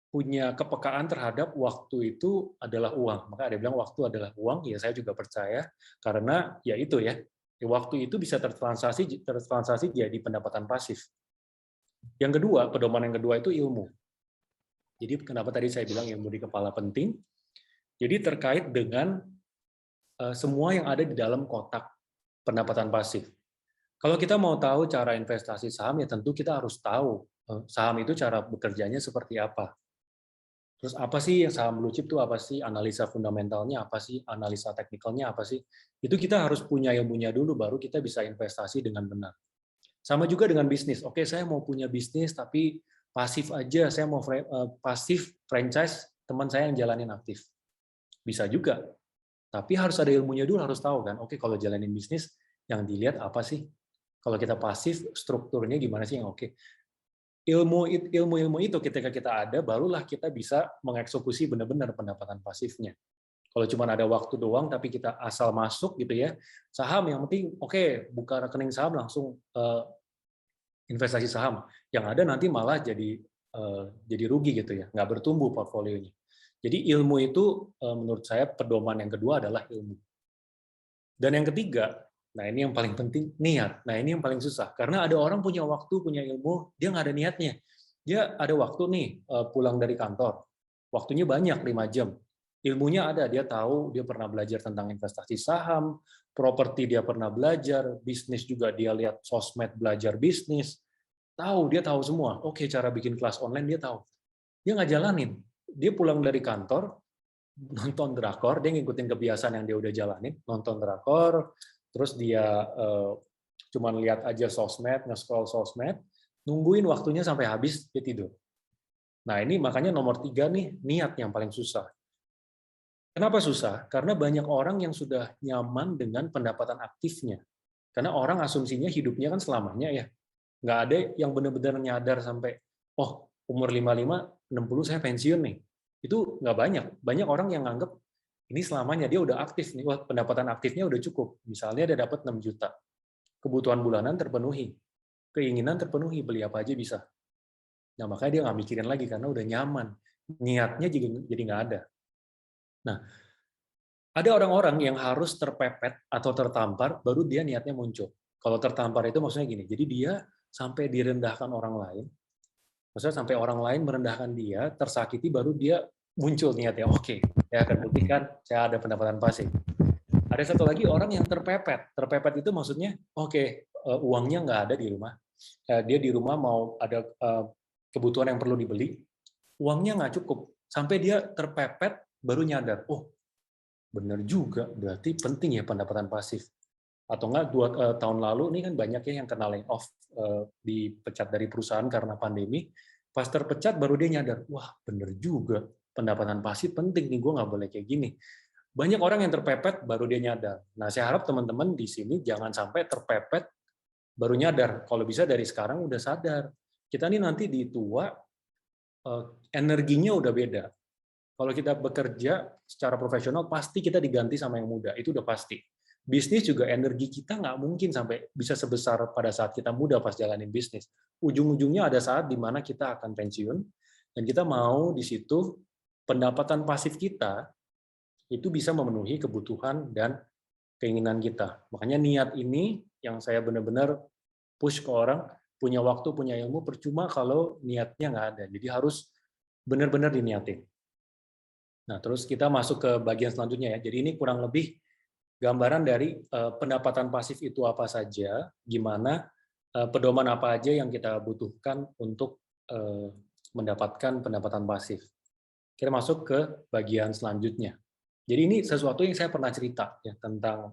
punya kepekaan terhadap waktu itu adalah uang. Maka ada bilang waktu adalah uang, ya saya juga percaya. Karena ya itu ya, waktu itu bisa tertransaksi jadi pendapatan pasif. Yang kedua, pedoman yang kedua itu ilmu. Jadi kenapa tadi saya bilang ilmu di kepala penting? Jadi terkait dengan semua yang ada di dalam kotak pendapatan pasif. Kalau kita mau tahu cara investasi saham, ya tentu kita harus tahu saham itu cara bekerjanya seperti apa. Terus apa sih saham blue chip itu apa sih? Analisa fundamentalnya apa sih? Analisa teknikalnya apa sih? Itu kita harus punya ilmunya dulu, baru kita bisa investasi dengan benar. Sama juga dengan bisnis. Oke, saya mau punya bisnis, tapi pasif aja. Saya mau pasif franchise, teman saya yang jalanin aktif. Bisa juga. Tapi harus ada ilmunya dulu, harus tahu kan. Oke, kalau jalanin bisnis, yang dilihat apa sih? Kalau kita pasif, strukturnya gimana sih yang oke? Ilmu itu ketika kita ada, barulah kita bisa mengeksekusi benar-benar pendapatan pasifnya. Kalau cuma ada waktu doang, tapi kita asal masuk gitu ya, saham yang penting, oke, buka rekening saham langsung investasi saham. Yang ada nanti malah jadi rugi gitu ya, nggak bertumbuh portfolionya. Jadi ilmu itu menurut saya pedoman yang kedua adalah ilmu. Dan yang ketiga, nah ini yang paling penting, niat. Nah ini yang paling susah, karena ada orang punya waktu, punya ilmu, dia nggak ada niatnya. Dia ada waktu nih, pulang dari kantor, waktunya banyak, 5 jam. Ilmunya ada, dia tahu, dia pernah belajar tentang investasi saham, properti dia pernah belajar, bisnis juga dia lihat sosmed belajar bisnis, dia tahu semua. Oke, cara bikin kelas online dia tahu. Dia nggak jalanin. Dia pulang dari kantor, nonton drakor, dia ngikutin kebiasaan yang dia udah jalanin, nonton drakor, terus dia cuman lihat aja sosmed, nge-scroll sosmed, nungguin waktunya sampai habis, dia tidur. Nah ini makanya nomor 3 nih, niat yang paling susah. Kenapa susah? Karena banyak orang yang sudah nyaman dengan pendapatan aktifnya. Karena orang asumsinya hidupnya kan selamanya ya. Nggak ada yang benar-benar nyadar sampai, oh umur 55, 60 saya pensiun nih. Itu nggak banyak. Banyak orang yang nganggep ini selamanya, dia udah aktif nih, wah pendapatan aktifnya udah cukup. Misalnya dia dapat 6 juta. Kebutuhan bulanan terpenuhi. Keinginan terpenuhi, beli apa aja bisa. Nah makanya dia nggak mikirin lagi karena udah nyaman. Niatnya jadi nggak ada. Nah, ada orang-orang yang harus terpepet atau tertampar, baru dia niatnya muncul. Kalau tertampar itu maksudnya gini, jadi dia sampai direndahkan orang lain, maksudnya sampai orang lain merendahkan dia, tersakiti, baru dia muncul niatnya, oke, saya akan buktikan saya ada pendapatan pasif. Ada satu lagi orang yang terpepet. Terpepet itu maksudnya, oke, uangnya nggak ada di rumah, dia di rumah mau ada kebutuhan yang perlu dibeli, uangnya nggak cukup, sampai dia terpepet, baru nyadar, oh benar juga, berarti penting ya pendapatan pasif. Atau enggak 2 tahun lalu ini kan banyak ya yang kena layoff, dipecat dari perusahaan karena pandemi, pas terpecat baru dia nyadar, wah benar juga, pendapatan pasif penting nih, gue nggak boleh kayak gini. Banyak orang yang terpepet baru dia nyadar. Nah saya harap teman-teman di sini jangan sampai terpepet baru nyadar, kalau bisa dari sekarang udah sadar. Kita nih nanti di tua, energinya udah beda. Kalau kita bekerja secara profesional, pasti kita diganti sama yang muda. Itu udah pasti. Bisnis juga energi kita nggak mungkin sampai bisa sebesar pada saat kita muda pas jalanin bisnis. Ujung-ujungnya ada saat di mana kita akan pensiun, dan kita mau di situ pendapatan pasif kita itu bisa memenuhi kebutuhan dan keinginan kita. Makanya niat ini yang saya benar-benar push ke orang, punya waktu, punya ilmu, percuma kalau niatnya nggak ada. Jadi harus benar-benar diniatin. Nah, terus kita masuk ke bagian selanjutnya ya. Jadi ini kurang lebih gambaran dari pendapatan pasif itu apa saja, gimana pedoman apa aja yang kita butuhkan untuk mendapatkan pendapatan pasif. Kita masuk ke bagian selanjutnya. Jadi ini sesuatu yang saya pernah cerita ya tentang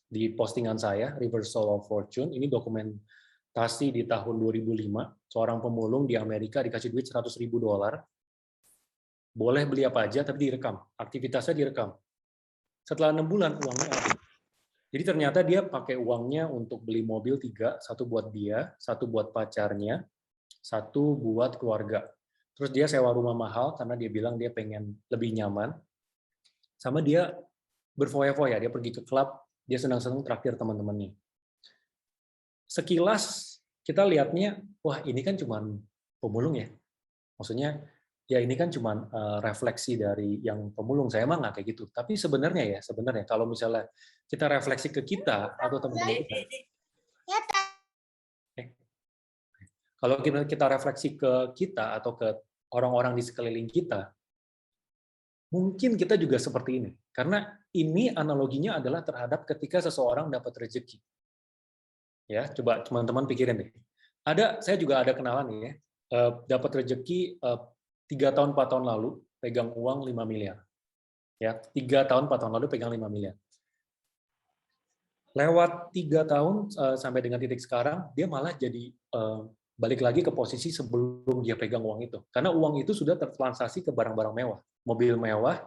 di postingan saya, Reversal of Fortune. Ini dokumentasi di tahun 2005, seorang pemulung di Amerika dikasih duit $100.000. Boleh beli apa aja, tapi direkam. Aktivitasnya direkam. Setelah 6 bulan, uangnya habis. Jadi ternyata dia pakai uangnya untuk beli mobil 3, satu buat dia, satu buat pacarnya, satu buat keluarga. Terus dia sewa rumah mahal karena dia bilang dia pengen lebih nyaman. Sama dia berfoya-foya, dia pergi ke klub, dia senang-senang traktir teman-temannya. Sekilas kita lihatnya, wah ini kan cuman pemulung ya. Maksudnya, ya ini kan cuman refleksi dari yang pemulung. Saya emang nggak kayak gitu. Tapi sebenarnya kalau misalnya kita refleksi ke kita atau teman-teman kita, kalau kita refleksi ke kita atau ke orang-orang di sekeliling kita, mungkin kita juga seperti ini. Karena ini analoginya adalah terhadap ketika seseorang dapat rezeki. Ya, coba teman-teman pikirin deh. Saya juga ada kenalan nih ya, dapat rezeki 3 tahun 4 tahun lalu pegang uang 5 miliar. Ya, 3 tahun 4 tahun lalu pegang 5 miliar. Lewat 3 tahun sampai dengan titik sekarang, dia malah jadi balik lagi ke posisi sebelum dia pegang uang itu. Karena uang itu sudah tertransaksi ke barang-barang mewah. Mobil mewah,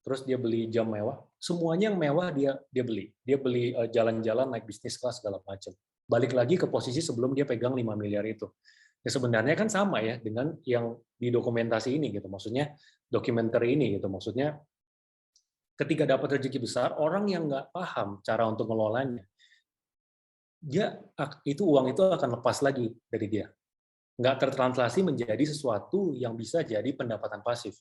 terus dia beli jam mewah, semuanya yang mewah dia beli. Dia beli jalan-jalan naik bisnis kelas segala macam. Balik lagi ke posisi sebelum dia pegang 5 miliar itu. Ya sebenarnya kan sama ya dengan yang di dokumentasi ini gitu. Maksudnya dokumenter ini gitu. Maksudnya ketika dapat rezeki besar, orang yang nggak paham cara untuk ngelolanya, uang itu akan lepas lagi dari dia. Nggak tertranslasi menjadi sesuatu yang bisa jadi pendapatan pasif.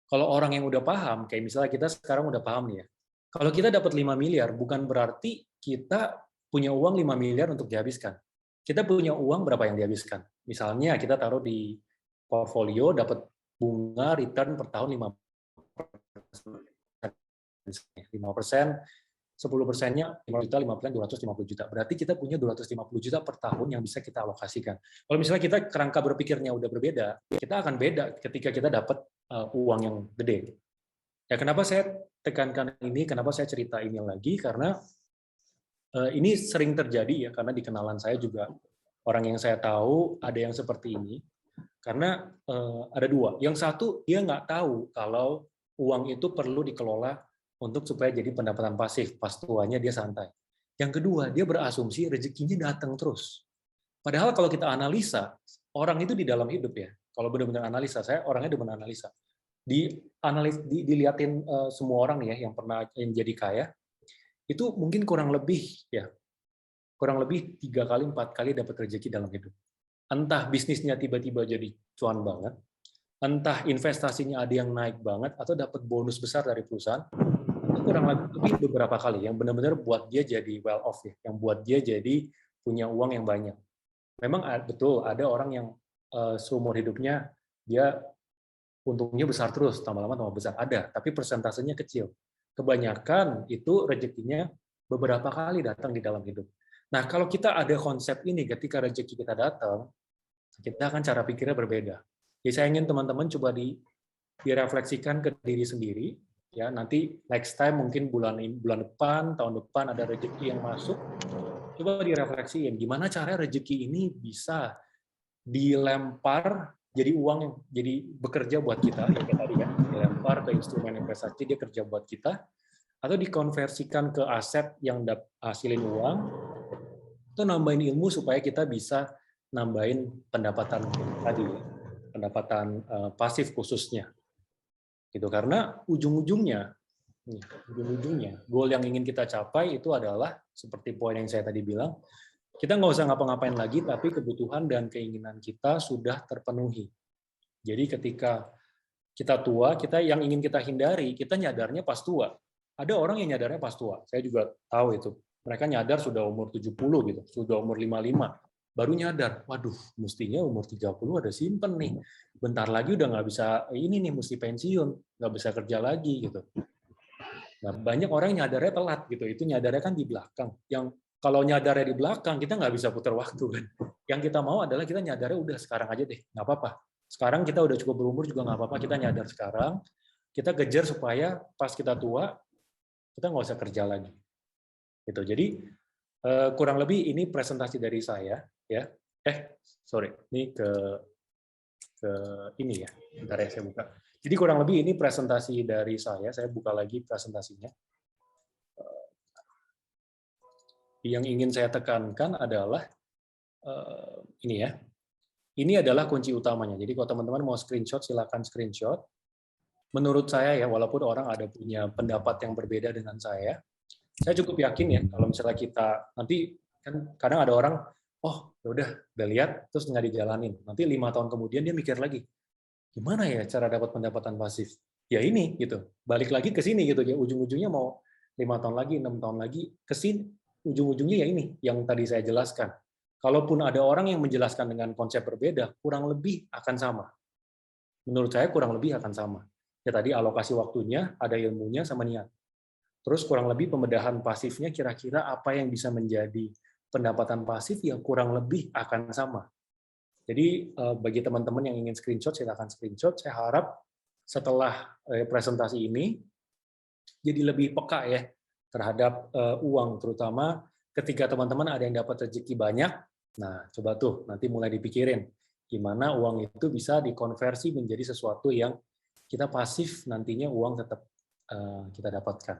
Kalau orang yang udah paham, kayak misalnya kita sekarang udah paham nih ya, kalau kita dapat 5 miliar, bukan berarti kita punya uang 5 miliar untuk dihabiskan. Kita punya uang berapa yang dihabiskan. Misalnya kita taruh di portfolio, dapat bunga return per tahun 5%. 10%-nya 5 juta, 5%, 250 juta. Berarti kita punya 250 juta per tahun yang bisa kita alokasikan. Kalau misalnya kita kerangka berpikirnya udah berbeda, kita akan beda ketika kita dapat uang yang gede. Ya, kenapa saya tekankan ini, kenapa saya cerita ini lagi, karena ini sering terjadi ya, karena di kenalan saya juga orang yang saya tahu ada yang seperti ini, karena ada dua. Yang satu, dia nggak tahu kalau uang itu perlu dikelola untuk supaya jadi pendapatan pasif, pas tuanya dia santai. Yang kedua, dia berasumsi rezekinya datang terus. Padahal kalau kita analisa, orang itu di dalam hidup ya, kalau benar-benar analisa, saya orangnya demen analisa. Dilihatin semua orang ya yang pernah yang jadi kaya, itu mungkin kurang lebih 3 kali 4 kali dapat rezeki dalam hidup. Entah bisnisnya tiba-tiba jadi cuan banget, entah investasinya ada yang naik banget, atau dapat bonus besar dari perusahaan, itu kurang lebih beberapa kali yang benar-benar buat dia jadi well off ya, yang buat dia jadi punya uang yang banyak. Memang betul ada orang yang seumur hidupnya dia untungnya besar terus, lama-lama tambah besar, ada, tapi persentasenya kecil. Kebanyakan itu rezekinya beberapa kali datang di dalam hidup. Nah, kalau kita ada konsep ini ketika rezeki kita datang, kita akan cara pikirnya berbeda. Jadi saya ingin teman-teman coba direfleksikan ke diri sendiri, ya nanti next time mungkin bulan depan, tahun depan ada rezeki yang masuk, coba direfleksiin gimana cara rezeki ini bisa dilempar jadi uang yang jadi bekerja buat kita, ya kayak tadi kan, dilempar ke instrumen investasi dia kerja buat kita, atau dikonversikan ke aset yang hasilin uang, atau nambahin ilmu supaya kita bisa nambahin pendapatan tadi, pendapatan pasif khususnya. Gitu, karena ujung-ujungnya goal yang ingin kita capai itu adalah seperti poin yang saya tadi bilang, kita nggak usah ngapa-ngapain lagi, tapi kebutuhan dan keinginan kita sudah terpenuhi. Jadi ketika kita tua, kita yang ingin kita hindari, kita nyadarnya pas tua. Ada orang yang nyadarnya pas tua, saya juga tahu itu. Mereka nyadar sudah umur 70 gitu, sudah umur 55. Baru nyadar, waduh, mestinya umur 30 ada simpen nih. Bentar lagi udah nggak bisa, ini nih mesti pensiun, nggak bisa kerja lagi gitu. Nah, banyak orang yang nyadarnya telat gitu, itu nyadarnya kan di belakang. Yang kalau nyadarnya di belakang, kita nggak bisa putar waktu kan. Yang kita mau adalah kita nyadarnya udah sekarang aja deh, nggak apa-apa. Sekarang kita udah cukup berumur juga nggak apa-apa, kita nyadar sekarang, kita kejar supaya pas kita tua, kita nggak usah kerja lagi. Gitu. Jadi kurang lebih ini presentasi dari saya ya. Sorry, ini ke ini ya. Bentar ya saya buka. Jadi kurang lebih ini presentasi dari saya. Saya buka lagi presentasinya. Yang ingin saya tekankan adalah ini ya. Ini adalah kunci utamanya. Jadi kalau teman-teman mau screenshot, silakan screenshot. Menurut saya ya, walaupun orang ada punya pendapat yang berbeda dengan saya cukup yakin ya kalau misalnya kita nanti kan kadang ada orang, oh udah lihat terus nggak dijalanin. Nanti 5 tahun kemudian dia mikir lagi, gimana ya cara dapat pendapatan pasif? Ya ini gitu, balik lagi ke sini gitu ya. Ujung-ujungnya mau 5 tahun lagi, 6 tahun lagi ke sini, ujung-ujungnya ya ini yang tadi saya jelaskan. Kalaupun ada orang yang menjelaskan dengan konsep berbeda, kurang lebih akan sama. Menurut saya kurang lebih akan sama. Ya tadi alokasi waktunya, ada ilmunya sama niat. Terus kurang lebih pembedahan pasifnya kira-kira apa yang bisa menjadi pendapatan pasif yang kurang lebih akan sama. Jadi bagi teman-teman yang ingin screenshot, silakan screenshot. Saya harap setelah presentasi ini jadi lebih peka ya terhadap uang, terutama ketika teman-teman ada yang dapat rezeki banyak. Nah, coba tuh nanti mulai dipikirin gimana uang itu bisa dikonversi menjadi sesuatu yang kita pasif, nantinya uang tetap kita dapatkan.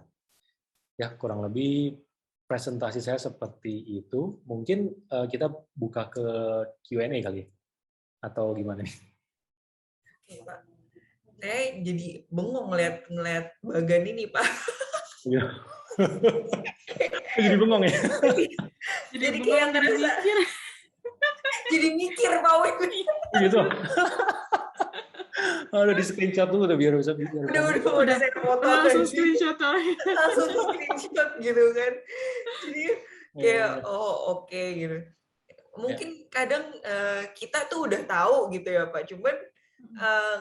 Ya, kurang lebih presentasi saya seperti itu. Mungkin kita buka ke Q&A kali ya? Atau gimana nih? Oke, Pak. Saya jadi bengong ngeliat bagan ini, Pak. Iya. Jadi bengong ya? Jadi kayak ngerasa, jadi mikir, Pak Win. Gitu. Udah di screenshot dulu udah biar bisa udah saya foto langsung screenshot langsung screenshot gitu kan. Jadi kayak oke gitu. Mungkin kadang kita tuh udah tahu gitu ya Pak, cuman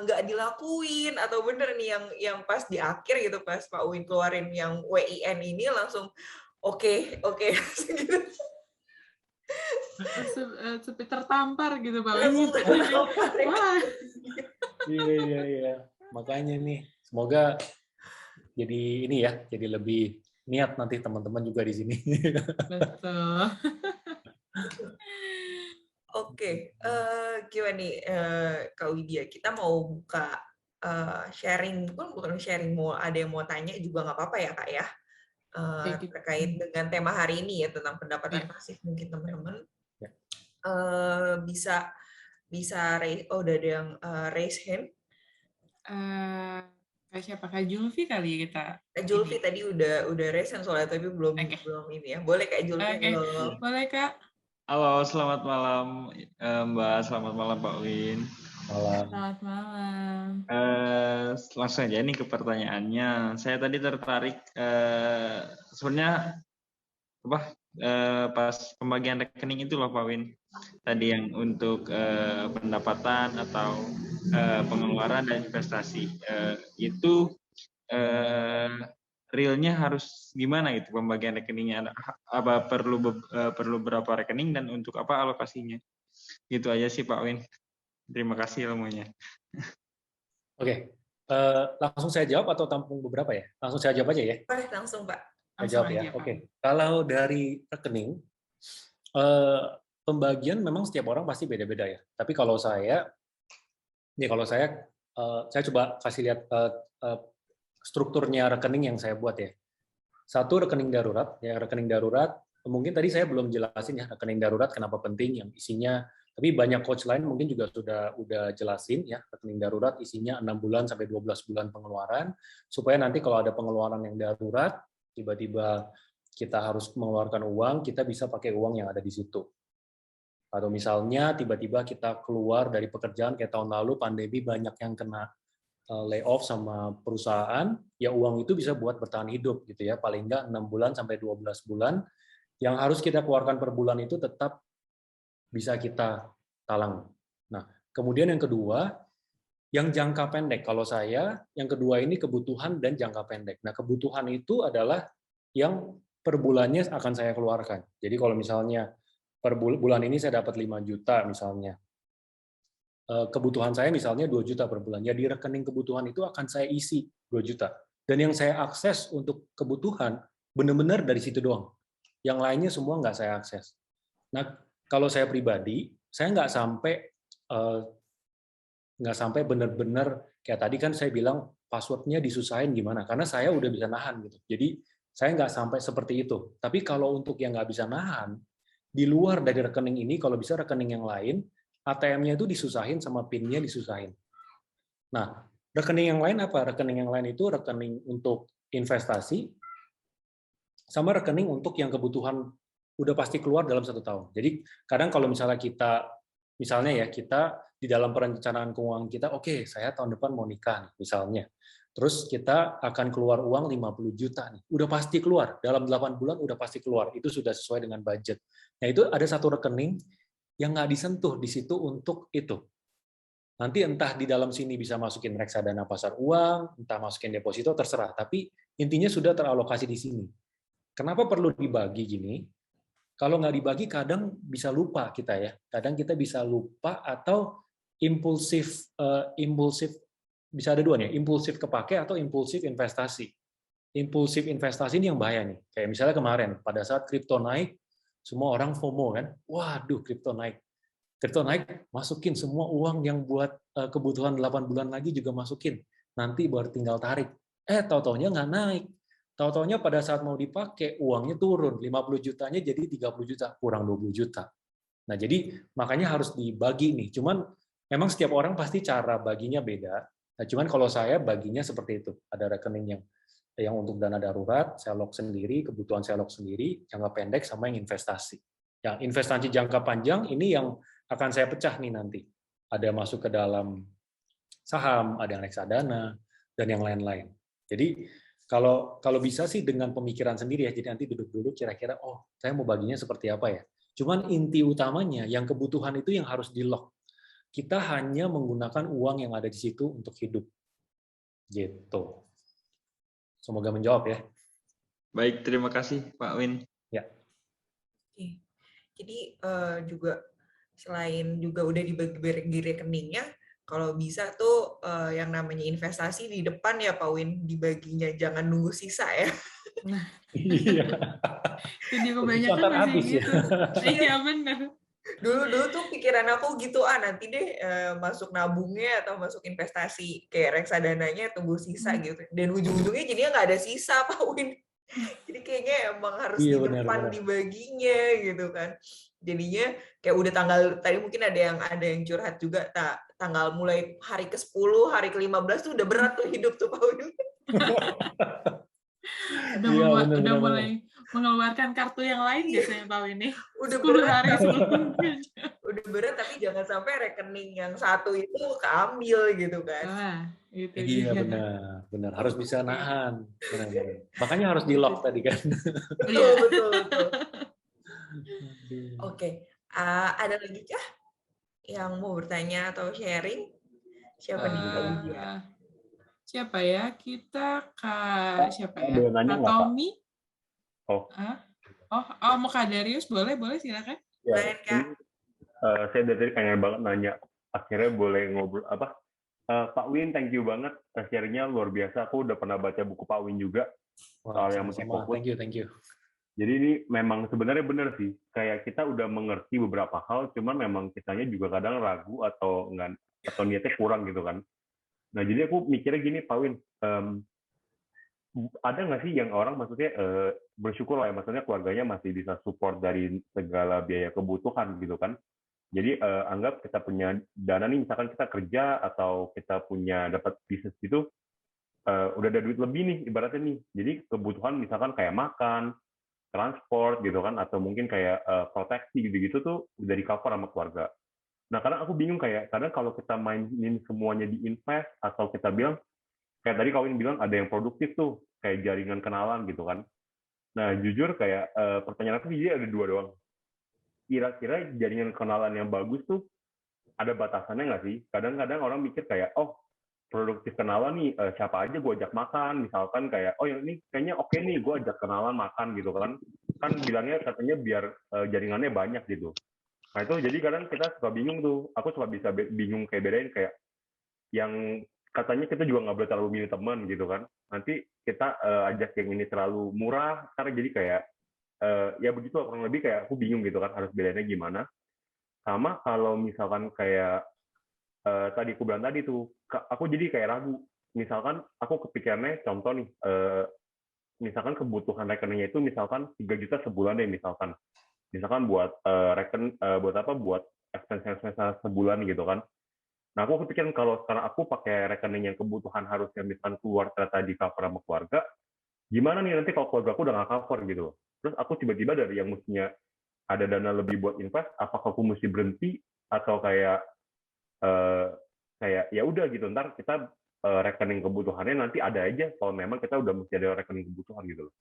nggak dilakuin atau bener nih yang pas di akhir gitu pas Pak Win keluarin yang WIN ini langsung oke gitu. Seperti tertampar gitu Pak Win. Wah. Iya. Makanya nih, semoga jadi ini ya, jadi lebih niat nanti teman-teman juga di sini. Betul. Oke, gimana nih Kak Widya, kita mau buka sharing, bukan sharing, mau ada yang mau tanya juga nggak apa-apa ya Kak ya, terkait dengan tema hari ini ya tentang pendapatan pasif mungkin teman-teman bisa raise, udah ada yang raise hand. Kak siapa? Kak Julfi kali ya kita. Kak Julfi tadi udah raise hand soalnya tapi belum ini ya. Boleh Kak Julfi. Boleh Kak. Halo, selamat malam Mbak, selamat malam Pak Win. Selamat malam. Langsung aja nih ke pertanyaannya. Saya tadi tertarik sebenarnya pas pembagian rekening itu loh Pak Win. Tadi yang untuk pendapatan atau pengeluaran dan investasi itu realnya harus gimana gitu pembagian rekeningnya, apa perlu berapa rekening dan untuk apa alokasinya, gitu aja sih Pak Win. Terima kasih ilmunya. Oke, langsung saya jawab atau tampung beberapa ya? Langsung saya jawab aja ya? Langsung Pak. Saya jawab ya. Oke. Kalau dari rekening, pembagian memang setiap orang pasti beda-beda ya. Tapi kalau saya coba kasih lihat strukturnya rekening yang saya buat ya. Satu, rekening darurat. Ya, rekening darurat, mungkin tadi saya belum jelasin ya, rekening darurat kenapa penting, yang isinya, tapi banyak coach lain mungkin juga udah jelasin ya, rekening darurat isinya 6 bulan sampai 12 bulan pengeluaran, supaya nanti kalau ada pengeluaran yang darurat, tiba-tiba kita harus mengeluarkan uang, kita bisa pakai uang yang ada di situ. Atau misalnya tiba-tiba kita keluar dari pekerjaan kayak tahun lalu pandemi banyak yang kena layoff sama perusahaan, ya uang itu bisa buat bertahan hidup gitu ya, paling enggak 6 bulan sampai 12 bulan yang harus kita keluarkan per bulan itu tetap bisa kita talang. Nah, kemudian yang kedua, yang jangka pendek. Kalau saya, yang kedua ini kebutuhan dan jangka pendek. Nah, kebutuhan itu adalah yang per bulannya akan saya keluarkan. Jadi kalau misalnya per bulan ini saya dapat 5 juta misalnya, kebutuhan saya misalnya 2 juta per bulan. Jadi rekening kebutuhan itu akan saya isi 2 juta. Dan yang saya akses untuk kebutuhan benar-benar dari situ doang. yang lainnya semua nggak saya akses. Nah, kalau saya pribadi, saya nggak sampai benar-benar kayak tadi kan saya bilang passwordnya disusahin gimana, karena saya udah bisa nahan gitu. Jadi saya nggak sampai seperti itu. Tapi kalau untuk yang nggak bisa nahan, di luar dari rekening ini, kalau bisa rekening yang lain, ATM-nya itu disusahin sama PIN-nya disusahin. Nah, rekening yang lain apa? Rekening yang lain itu rekening untuk investasi, sama rekening untuk yang kebutuhan udah pasti keluar dalam 1 tahun. Jadi kadang kalau misalnya kita di dalam perencanaan keuangan kita, oke, saya tahun depan mau nikah nih, misalnya. Terus kita akan keluar uang 50 juta nih. Udah pasti keluar, dalam 8 bulan udah pasti keluar. Itu sudah sesuai dengan budget. Nah, itu ada satu rekening yang nggak disentuh di situ untuk itu. Nanti entah di dalam sini bisa masukin reksadana pasar uang, entah masukin deposito, terserah. Tapi intinya sudah teralokasi di sini. Kenapa perlu dibagi gini? Kalau nggak dibagi, kadang bisa lupa kita ya. Kadang kita bisa lupa atau impulsif bisa ada dua nih, impulsif kepake atau impulsif investasi. Impulsif investasi ini yang bahaya nih. Kayak misalnya kemarin pada saat kripto naik, semua orang FOMO kan. Waduh, kripto naik. Kripto naik, masukin semua uang yang buat kebutuhan 8 bulan lagi juga masukin. Nanti baru tinggal tarik. Tahu-taunya nggak naik. Tahu-taunya pada saat mau dipakai, uangnya turun. 50 jutanya jadi 30 juta, kurang 20 juta. Nah, jadi makanya harus dibagi nih. Cuman memang setiap orang pasti cara baginya beda. Nah, cuman kalau saya baginya seperti itu. Ada rekening yang untuk dana darurat, saya lock sendiri, kebutuhan saya lock sendiri, jangka pendek sama yang investasi. Yang investasi jangka panjang ini yang akan saya pecah nih nanti. Ada masuk ke dalam saham, ada yang reksadana, dan yang lain-lain. Jadi kalau bisa sih dengan pemikiran sendiri ya, jadi nanti duduk dulu kira-kira, oh saya mau baginya seperti apa ya. Cuman inti utamanya, yang kebutuhan itu yang harus di-lock. Kita hanya menggunakan uang yang ada di situ untuk hidup. Gitu. Semoga menjawab ya. Baik, terima kasih Pak Win. Ya. Oke. Jadi juga selain juga udah dibagi rekeningnya, kalau bisa tuh yang namanya investasi di depan ya Pak Win, dibaginya jangan nunggu sisa ya. Nah, Iya. itu dia kebanyakan masih habis ya. gitu. Iya benar. Dulu tuh pikiran aku gitu, nanti deh masuk nabungnya atau masuk investasi kayak reksadananya tunggu sisa gitu. Dan ujung-ujungnya jadinya nggak ada sisa Pak Win. Jadi kayaknya emang harus di depan dibaginya gitu kan. Jadinya kayak udah tanggal, tadi mungkin ada yang curhat juga, tanggal mulai hari ke-10, hari ke-15 tuh udah berat tuh hidup tuh Pak Win. Udah mulai mengeluarkan kartu yang lain biasanya Pak Win nih. Udah 10 berat, hari sebelum udah berat, tapi jangan sampai rekening yang satu itu keambil gitu kan. Itu iya dia. benar harus bisa nahan. Benar. Makanya harus di-lock tadi kan. Betul. Oke, ada lagi kah yang mau bertanya atau sharing? Siapa nih? Siapa ya? Kita siapa ya? Kak Tommy? Mau Kak Darius, boleh silakan. Ya, Kak. Saya dari tadi pengen banget nanya, akhirnya boleh ngobrol apa? Pak Win, thank you banget, share-nya luar biasa. Aku udah pernah baca buku Pak Win juga soal yang multi-fokus. Thank you. Jadi ini memang sebenarnya benar sih, kayak kita udah mengerti beberapa hal, cuman memang kitanya juga kadang ragu atau enggak, atau niatnya kurang gitu kan. Nah jadi aku mikirnya gini, Pak Win, ada nggak sih yang orang maksudnya bersyukur lah ya, maksudnya keluarganya masih bisa support dari segala biaya kebutuhan gitu kan. Jadi anggap kita punya dana nih, misalkan kita kerja atau kita punya dapat bisnis gitu, udah ada duit lebih nih ibaratnya nih. Jadi kebutuhan misalkan kayak makan, transport gitu kan, atau mungkin kayak proteksi gitu-gitu tuh udah di-cover sama keluarga. Nah, kadang aku bingung kayak, kadang kalau kita mainin semuanya di invest, atau kita bilang, kayak tadi Kawin bilang ada yang produktif tuh, kayak jaringan kenalan gitu kan. Nah, jujur kayak pertanyaan aku jadi ada dua doang. Kira-kira jaringan kenalan yang bagus tuh ada batasannya nggak sih? Kadang-kadang orang mikir kayak, oh, produktif kenalan nih, siapa aja gue ajak makan, misalkan kayak, oh yang ini kayaknya oke nih, gue ajak kenalan makan gitu kan bilangnya katanya biar jaringannya banyak gitu. Nah itu jadi kadang kita suka bingung tuh, aku suka bisa bingung kayak bedain kayak yang katanya kita juga nggak boleh terlalu milih teman gitu kan, nanti kita ajak yang ini terlalu murah, karena jadi kayak ya begitu kurang lebih, kayak aku bingung gitu kan harus bedainnya gimana. Sama kalau misalkan kayak tadi aku bilang tadi tuh, aku jadi kayak ragu. Misalkan aku kepikirannya contoh nih, misalkan kebutuhan rekeningnya itu misalkan 3 juta sebulan deh misalkan buat buat apa, buat expense sebulan gitu kan. Nah, aku kepikiran kalau sekarang aku pakai rekening yang kebutuhan harusnya misalkan keluar ternyata di cover sama keluarga, gimana nih nanti kalau keluarga aku udah nggak cover gitu. Terus aku tiba-tiba dari yang mestinya ada dana lebih buat invest, apakah aku mesti berhenti atau kayak ya udah gitu, ntar kita rekening kebutuhannya nanti ada aja kalau memang kita udah mesti ada rekening kebutuhan gitu loh.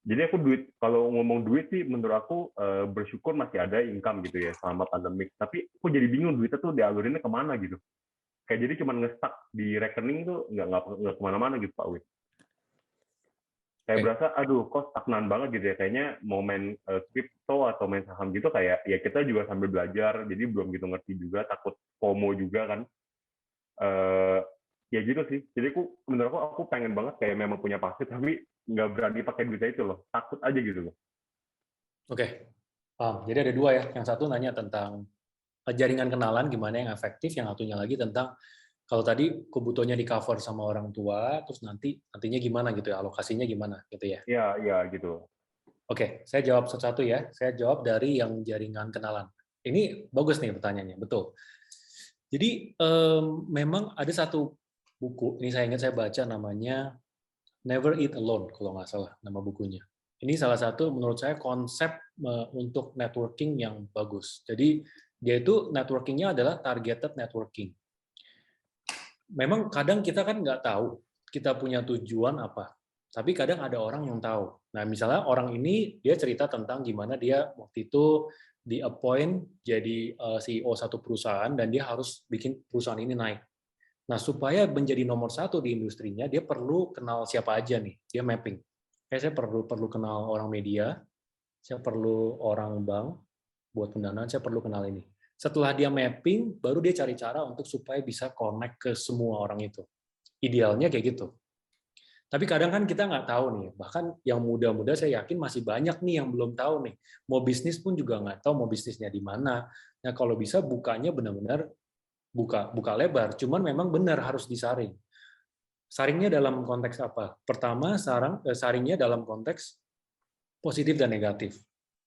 Jadi aku kalau ngomong duit sih menurut aku bersyukur masih ada income gitu ya selama pandemik. Tapi aku jadi bingung duitnya tuh dialurinnya kemana gitu. Kayak jadi cuma nge-stuck di rekening tuh nggak kemana-mana gitu Pak Wid. Kayak berasa aduh kok stagnan banget gitu ya. Kayaknya mau main crypto atau main saham gitu kayak ya kita juga sambil belajar. Jadi belum gitu ngerti juga, takut FOMO juga kan. Ya gitu sih. Jadi menurut aku pengen banget kayak memang punya pasif tapi nggak berani pakai duitnya itu loh. Takut aja gitu loh. Oke. Jadi ada dua ya. Yang satu nanya tentang jaringan kenalan gimana yang efektif, yang satunya lagi tentang kalau tadi kebutuhannya di cover sama orang tua, terus nantinya gimana gitu ya, alokasinya gimana gitu ya. Iya gitu. Oke, saya jawab satu-satu ya. Saya jawab dari yang jaringan kenalan. Ini bagus nih pertanyaannya, betul. Jadi memang ada satu buku, ini saya ingat saya baca namanya Never Eat Alone, kalau nggak salah nama bukunya. Ini salah satu menurut saya konsep untuk networking yang bagus. Jadi dia itu networkingnya adalah targeted networking. Memang kadang kita kan nggak tahu kita punya tujuan apa, tapi kadang ada orang yang tahu. Nah misalnya orang ini dia cerita tentang gimana dia waktu itu di-appoint jadi CEO satu perusahaan dan dia harus bikin perusahaan ini naik. Nah, supaya menjadi nomor satu di industrinya, dia perlu kenal siapa aja nih. Dia mapping. Kayak saya perlu kenal orang media, saya perlu orang bank buat pendanaan, saya perlu kenal ini. Setelah dia mapping, baru dia cari cara untuk supaya bisa connect ke semua orang itu. Idealnya kayak gitu. Tapi kadang kan kita nggak tahu nih, bahkan yang muda-muda saya yakin masih banyak nih yang belum tahu nih. Mau bisnis pun juga nggak tahu mau bisnisnya di mana. Nah, kalau bisa bukanya benar-benar buka lebar, cuman memang benar harus disaring. Saringnya dalam konteks apa? Pertama, saringnya dalam konteks positif dan negatif.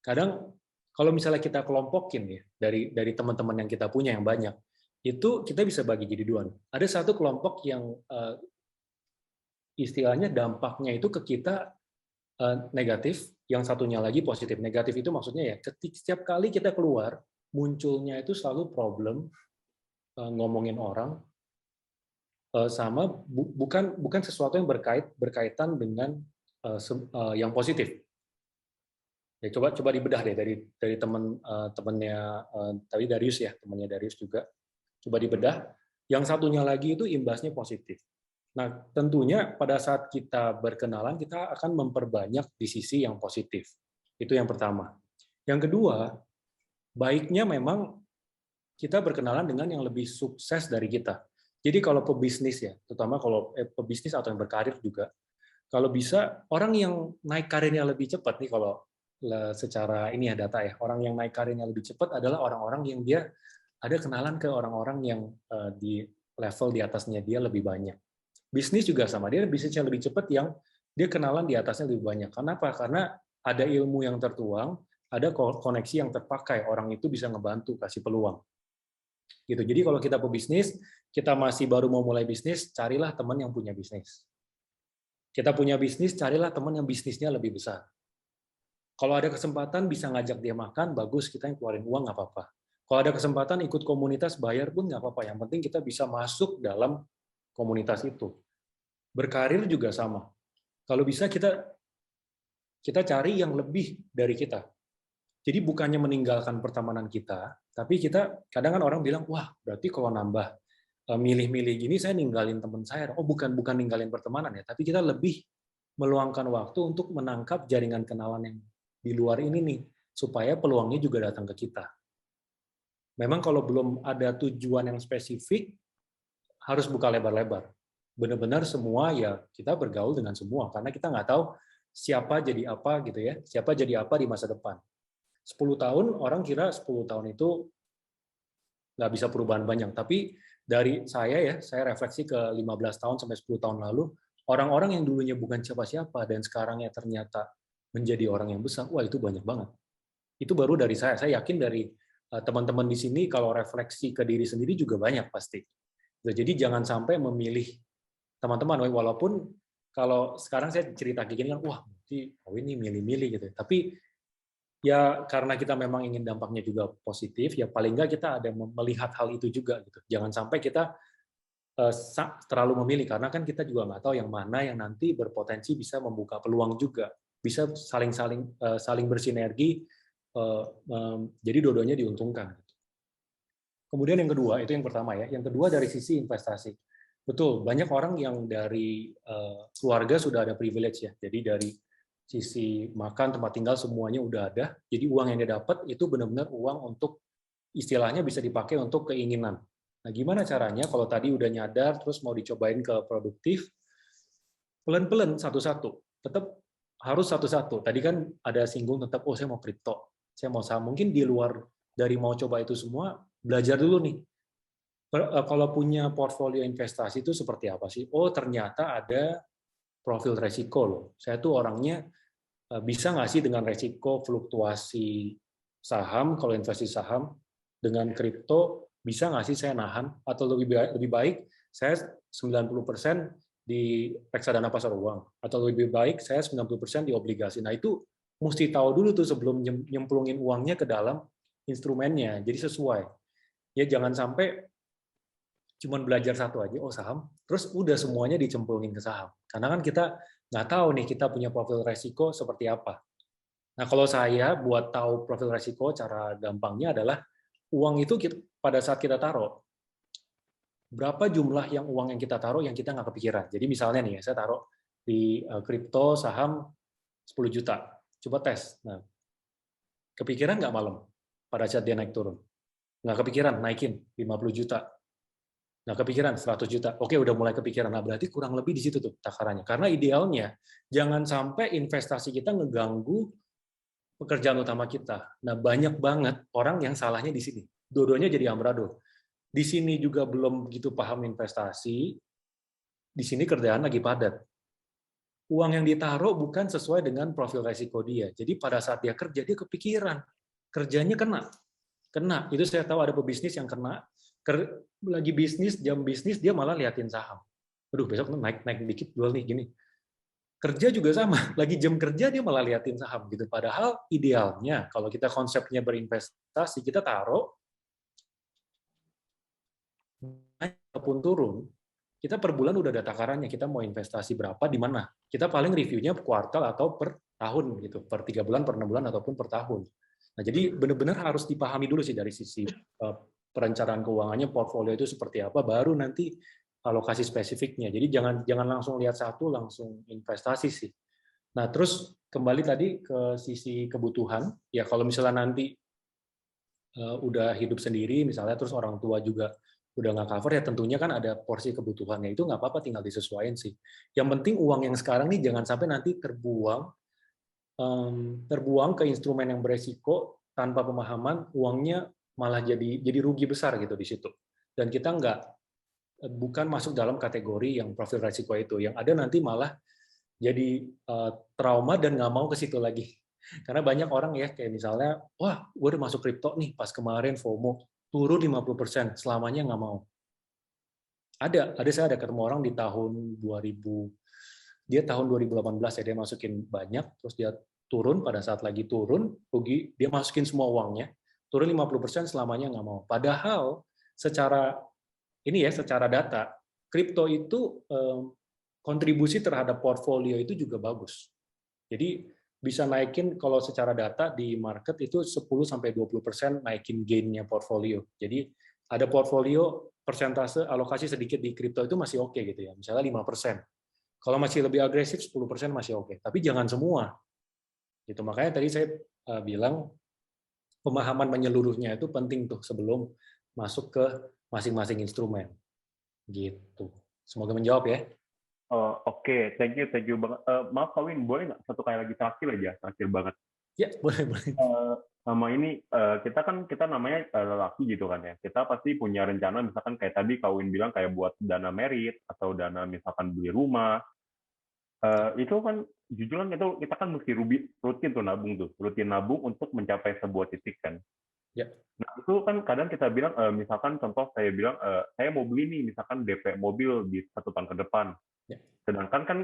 Kadang kalau misalnya kita kelompokin ya dari teman-teman yang kita punya yang banyak, itu kita bisa bagi jadi dua. Ada satu kelompok yang istilahnya dampaknya itu ke kita negatif, yang satunya lagi positif. Negatif itu maksudnya ya, setiap kali kita keluar, munculnya itu selalu problem ngomongin orang sama bukan sesuatu yang berkaitan dengan yang positif. Ya coba dibedah deh dari temannya tadi Darius ya, temannya Darius juga. Coba dibedah. Yang satunya lagi itu imbasnya positif. Nah, tentunya pada saat kita berkenalan kita akan memperbanyak di sisi yang positif. Itu yang pertama. Yang kedua, baiknya memang kita berkenalan dengan yang lebih sukses dari kita. Jadi kalau pebisnis ya, terutama kalau pebisnis atau yang berkarir juga, kalau bisa orang yang naik karirnya lebih cepat nih kalau secara ini ya data ya, orang yang naik karirnya lebih cepat adalah orang-orang yang dia ada kenalan ke orang-orang yang di level di atasnya dia lebih banyak. Bisnis juga sama, dia bisnisnya lebih cepat yang dia kenalan di atasnya lebih banyak. Kenapa? Karena ada ilmu yang tertuang, ada koneksi yang terpakai, orang itu bisa ngebantu, kasih peluang. Gitu. Jadi kalau kita pebisnis, kita masih baru mau mulai bisnis, carilah teman yang punya bisnis. Kita punya bisnis, carilah teman yang bisnisnya lebih besar. Kalau ada kesempatan bisa ngajak dia makan, bagus, kita yang keluarin uang nggak apa-apa. Kalau ada kesempatan ikut komunitas, bayar pun nggak apa-apa. Yang penting kita bisa masuk dalam komunitas itu. Berkarir juga sama. Kalau bisa kita cari yang lebih dari kita. Jadi bukannya meninggalkan pertemanan kita, tapi kita kadang kan orang bilang, wah berarti kalau nambah milih-milih gini saya ninggalin teman saya. Oh bukan ninggalin pertemanan ya, tapi kita lebih meluangkan waktu untuk menangkap jaringan kenalan yang di luar ini nih, supaya peluangnya juga datang ke kita. Memang kalau belum ada tujuan yang spesifik, harus buka lebar-lebar. Benar-benar semua ya kita bergaul dengan semua, karena kita nggak tahu siapa jadi apa gitu ya, siapa jadi apa di masa depan. 10 tahun, orang kira 10 tahun itu nggak bisa perubahan banyak. Tapi dari saya refleksi ke 15 tahun sampai 10 tahun lalu, orang-orang yang dulunya bukan siapa-siapa dan sekarangnya ternyata menjadi orang yang besar, wah itu banyak banget. Itu baru dari saya. Saya yakin dari teman-teman di sini kalau refleksi ke diri sendiri juga banyak pasti. Jadi jangan sampai memilih teman-teman, walaupun kalau sekarang saya cerita kayak gini kan, wah ini milih-milih gitu. Tapi ya karena kita memang ingin dampaknya juga positif, ya paling nggak kita ada melihat hal itu juga gitu. Jangan sampai kita terlalu memilih, karena kan kita juga nggak tahu yang mana yang nanti berpotensi bisa membuka peluang juga, bisa saling bersinergi, jadi dua-duanya diuntungkan. Kemudian yang kedua, itu yang pertama ya, yang kedua dari sisi investasi. Betul, banyak orang yang dari keluarga sudah ada privilege ya, jadi dari sisi makan, tempat tinggal, semuanya udah ada. Jadi uang yang dia dapat itu benar-benar uang untuk istilahnya bisa dipakai untuk keinginan. Nah, gimana caranya kalau tadi udah nyadar terus mau dicobain ke produktif, pelan-pelan satu-satu. Tetap harus satu-satu. Tadi kan ada singgung tetap, oh saya mau kripto, saya mau saham. Mungkin di luar dari mau coba itu semua, belajar dulu nih. Kalau punya portfolio investasi itu seperti apa sih? Oh ternyata ada profil resiko loh. Saya tuh orangnya bisa nggak sih dengan resiko fluktuasi saham, kalau investasi saham, dengan kripto, bisa nggak sih saya nahan? Atau lebih baik saya 90% di reksadana pasar uang, atau lebih baik saya 90% di obligasi. Nah itu mesti tahu dulu tuh sebelum nyemplungin uangnya ke dalam instrumennya, jadi sesuai. Ya jangan sampai cuman belajar satu aja, oh saham, terus udah semuanya dicemplungin ke saham. Karena kan kita nggak tahu nih kita punya profil resiko seperti apa. Nah kalau saya buat tahu profil resiko, cara gampangnya adalah uang itu pada saat kita taruh, berapa jumlah uang yang kita taruh yang kita nggak kepikiran. Jadi misalnya nih, saya taruh di kripto saham 10 juta, coba tes. Nah, kepikiran nggak malam pada saat dia naik turun? Nggak kepikiran, naikin 50 juta. Nah, kepikiran 100 juta. Oke, udah mulai kepikiran. Nah, berarti kurang lebih di situ tuh takarannya. Karena idealnya, jangan sampai investasi kita ngeganggu pekerjaan utama kita. Nah, banyak banget orang yang salahnya di sini. Dua-duanya jadi amburadul. Di sini juga belum begitu paham investasi, di sini kerjaan lagi padat. Uang yang ditaruh bukan sesuai dengan profil resiko dia. Jadi pada saat dia kerja, dia kepikiran. Kerjanya kena. Itu saya tahu ada pebisnis yang kena. Lagi bisnis, jam bisnis, dia malah liatin saham. Aduh, besok naik dikit, jual nih, gini. Kerja juga sama, lagi jam kerja dia malah liatin saham. Gitu. Padahal idealnya, kalau kita konsepnya berinvestasi, kita taruh, apapun turun, kita per bulan udah ada takarannya, kita mau investasi berapa, di mana. Kita paling reviewnya per kuartal atau per tahun, gitu, per 3 bulan, per 6 bulan, ataupun per tahun. Nah, jadi benar-benar harus dipahami dulu sih dari sisi perencanaan keuangannya, portfolio itu seperti apa, baru nanti alokasi spesifiknya. Jadi jangan langsung lihat satu, langsung investasi sih. Nah, terus kembali tadi ke sisi kebutuhan, ya kalau misalnya nanti udah hidup sendiri, misalnya terus orang tua juga udah nggak cover, ya tentunya kan ada porsi kebutuhannya, itu nggak apa-apa, tinggal disesuaikan sih. Yang penting uang yang sekarang nih jangan sampai nanti terbuang ke instrumen yang beresiko tanpa pemahaman, uangnya malah jadi rugi besar gitu di situ. Dan kita bukan masuk dalam kategori yang profil resiko itu. Yang ada nanti malah jadi trauma dan nggak mau ke situ lagi. Karena banyak orang ya, kayak misalnya, wah, gue udah masuk kripto nih, pas kemarin FOMO, turun 50%, selamanya nggak mau. Saya ada ketemu orang di tahun 2018 ya, dia masukin banyak, terus dia turun, pada saat lagi turun, rugi, dia masukin semua uangnya, turun 50%, selamanya nggak mau. Padahal secara data, kripto itu kontribusi terhadap portfolio itu juga bagus. Jadi bisa naikin, kalau secara data di market itu 10-20% naikin gain-nya portfolio. Jadi ada portfolio persentase alokasi sedikit di kripto itu masih oke gitu ya, misalnya 5%. Kalau masih lebih agresif 10% masih oke, tapi jangan semua. Gitu. Makanya tadi saya bilang pemahaman menyeluruhnya itu penting tuh sebelum masuk ke masing-masing instrumen. Gitu. Semoga menjawab ya. Oke, thank you banget. Maaf Kawin, boleh nggak satu kali lagi terakhir banget. Ya, boleh. Sama ini kita namanya lelaki gitu kan ya. Kita pasti punya rencana misalkan kayak tadi Kawin bilang kayak buat dana merit atau dana misalkan beli rumah. Itu kan jujur kan kita kan mesti rutin nabung untuk mencapai sebuah titik kan. Ya. Nah itu kan kadang kita bilang misalkan contoh saya bilang saya mau beli nih misalkan DP mobil di 1 tahun ke depan. Ya. Sedangkan kan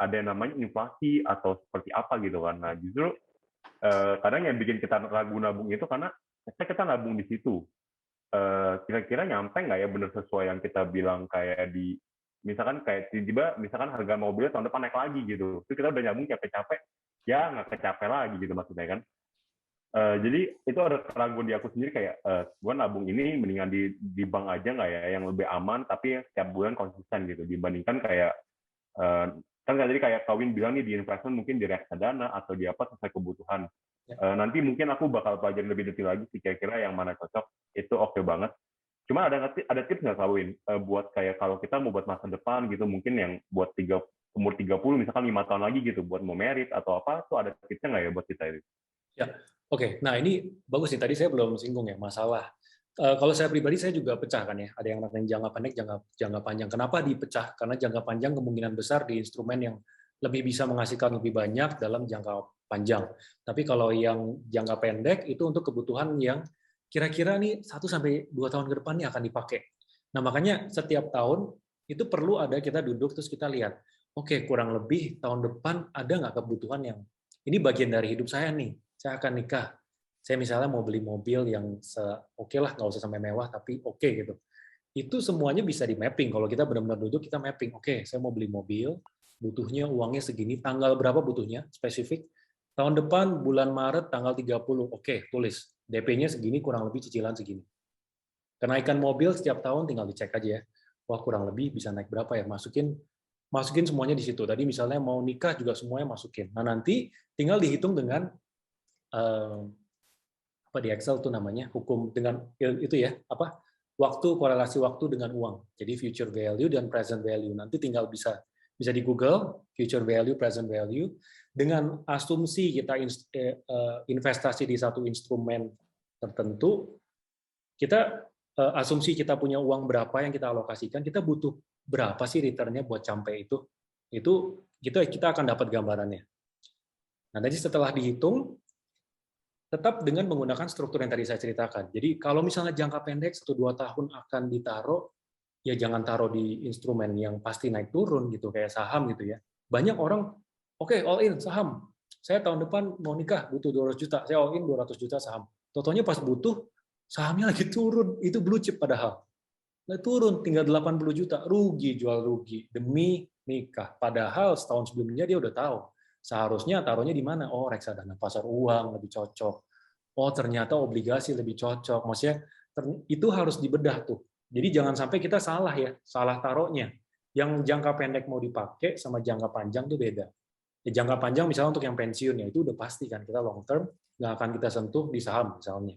ada yang namanya inflasi atau seperti apa gitu kan. Nah justru kadang yang bikin kita ragu nabung itu karena kita nabung di situ. Kira-kira nyampe nggak ya benar sesuai yang kita bilang kayak di misalkan kayak tiba-tiba misalkan harga mobilnya tahun depan naik lagi gitu. Terus kita udah nyambung capek-capek, ya nggak kecapek lagi gitu maksudnya kan. Jadi itu ada keraguan di aku sendiri kayak gue nabung ini mendingan di bank aja nggak ya yang lebih aman tapi setiap bulan konsisten gitu dibandingkan kayak kan tadi kayak Kawin bilang nih di investment mungkin di reksadana atau di apa sesuai kebutuhan. Nanti mungkin aku bakal pelajari lebih detail lagi sih kira-kira yang mana cocok itu oke banget. Cuma ada tips nggak Kawin buat kayak kalau kita mau buat masa depan gitu mungkin yang buat umur 30 misalkan 5 tahun lagi gitu buat mau merit atau apa tuh ada tipsnya nggak ya buat kita itu? Ya, oke. Nah ini bagus nih. Tadi saya belum singgung ya masalah. Kalau saya pribadi saya juga pecah kan ya. Ada yang namanya jangka pendek, jangka panjang. Kenapa dipecah? Karena jangka panjang kemungkinan besar di instrumen yang lebih bisa menghasilkan lebih banyak dalam jangka panjang. Tapi kalau yang jangka pendek itu untuk kebutuhan yang kira-kira nih 1-2 tahun ke depan ini akan dipakai. Nah makanya setiap tahun itu perlu ada kita duduk terus kita lihat. Oke, kurang lebih tahun depan ada nggak kebutuhan yang ini bagian dari hidup saya nih. Saya akan nikah. Saya misalnya mau beli mobil yang oke lah, nggak usah sampai mewah, tapi oke gitu. Itu semuanya bisa di mapping. Kalau kita benar-benar duduk, kita mapping. Oke, saya mau beli mobil, butuhnya uangnya segini, tanggal berapa butuhnya, spesifik. Tahun depan, bulan Maret, tanggal 30. Oke, tulis. DP-nya segini, kurang lebih cicilan segini. Kenaikan mobil setiap tahun tinggal dicek aja ya. Wah, kurang lebih bisa naik berapa ya? Masukin semuanya di situ. Tadi misalnya mau nikah juga semuanya masukin. Nah, nanti tinggal dihitung dengan apa di Excel tuh namanya hukum dengan itu ya korelasi waktu dengan uang. Jadi future value dan present value nanti tinggal bisa di Google future value present value dengan asumsi kita investasi di satu instrumen tertentu, kita asumsi kita punya uang berapa yang kita alokasikan, kita butuh berapa sih returnnya buat sampai itu kita akan dapat gambarannya. Nah, jadi setelah dihitung tetap dengan menggunakan struktur yang tadi saya ceritakan. Jadi kalau misalnya jangka pendek 1-2 tahun akan ditaruh, ya jangan taruh di instrumen yang pasti naik turun gitu kayak saham gitu ya. Banyak orang oke, all in saham. Saya tahun depan mau nikah butuh 200 juta, saya all in 200 juta saham. Totalnya pas butuh sahamnya lagi turun, itu blue chip padahal. Nah, turun tinggal 80 juta, jual rugi demi nikah. Padahal setahun sebelumnya dia udah tahu. Seharusnya taruhnya di mana? Oh, reksadana pasar uang lebih cocok. Oh, ternyata obligasi lebih cocok. Maksudnya itu harus dibedah tuh. Jadi jangan sampai kita salah ya, salah taruhnya. Yang jangka pendek mau dipakai sama jangka panjang tuh beda. Ya, jangka panjang misalnya untuk yang pensiun ya itu udah pasti kan kita long term nggak akan kita sentuh di saham misalnya.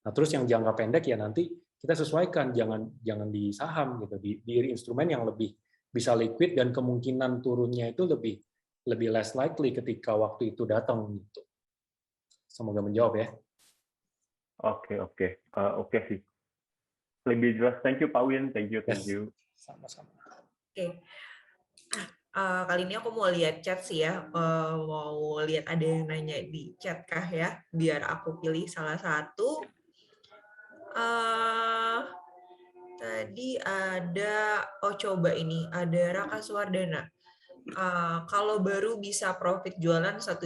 Nah, terus yang jangka pendek ya nanti kita sesuaikan, jangan di saham gitu, di instrumen yang lebih bisa liquid dan kemungkinan turunnya itu lebih less likely ketika waktu itu datang gitu. Semoga menjawab ya. Oke sih. Lebih jelas. Thank you Pak Win, thank you. Sama-sama. Oke. Kali ini aku mau lihat chat sih ya, mau lihat ada yang nanya di chat kah ya, biar aku pilih salah satu. Tadi ada, coba ini, ada Raka Suwardana. Kalau baru bisa profit jualan 1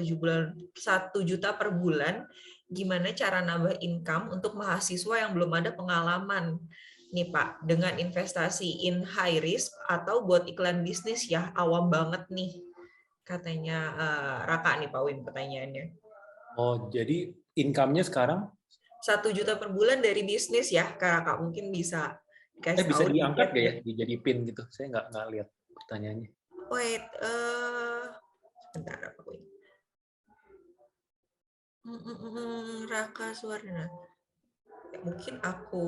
juta per bulan, gimana cara nambah income untuk mahasiswa yang belum ada pengalaman nih Pak, dengan investasi in high risk atau buat iklan bisnis ya, awam banget nih, katanya Raka nih Pak Win pertanyaannya. Oh, jadi income-nya sekarang? 1 juta per bulan dari bisnis ya, Kak, mungkin bisa kasih bisa tahu diangkat dikit. ya, jadi pin gitu. Saya nggak lihat pertanyaannya. Wait, sebentar apa gue? Raka Suwardana. Mungkin aku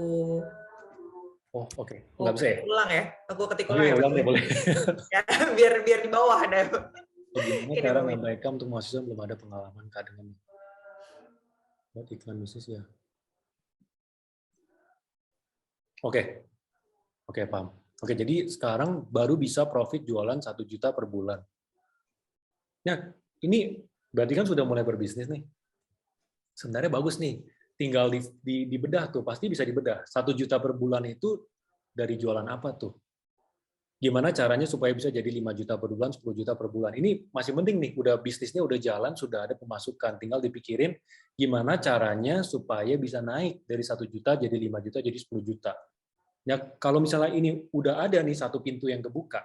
Oh, oke. Aku Nggak bisa ya? ketik ulang ya. Aku ketik Oke, ulang ya, Pak ulang deh, Win. boleh. Ya, biar di bawah ada. Oh, gimana Oke deh, cara Pak Win. nge-backup untuk mahasiswa belum ada pengalaman Kak dengan buat iklan bisnis ya? Oke, oke paham. Oke, jadi sekarang baru bisa profit jualan 1 juta per bulan. Nah, ini berarti kan sudah mulai berbisnis nih. Sebenarnya bagus nih. Tinggal dibedah tuh, pasti bisa dibedah. 1 juta per bulan itu dari jualan apa tuh? Gimana caranya supaya bisa jadi 5 juta per bulan, 10 juta per bulan. Ini masih penting nih, udah bisnisnya udah jalan, sudah ada pemasukan. Tinggal dipikirin gimana caranya supaya bisa naik dari 1 juta jadi 5 juta, jadi 10 juta. Ya, kalau misalnya ini udah ada nih satu pintu yang kebuka,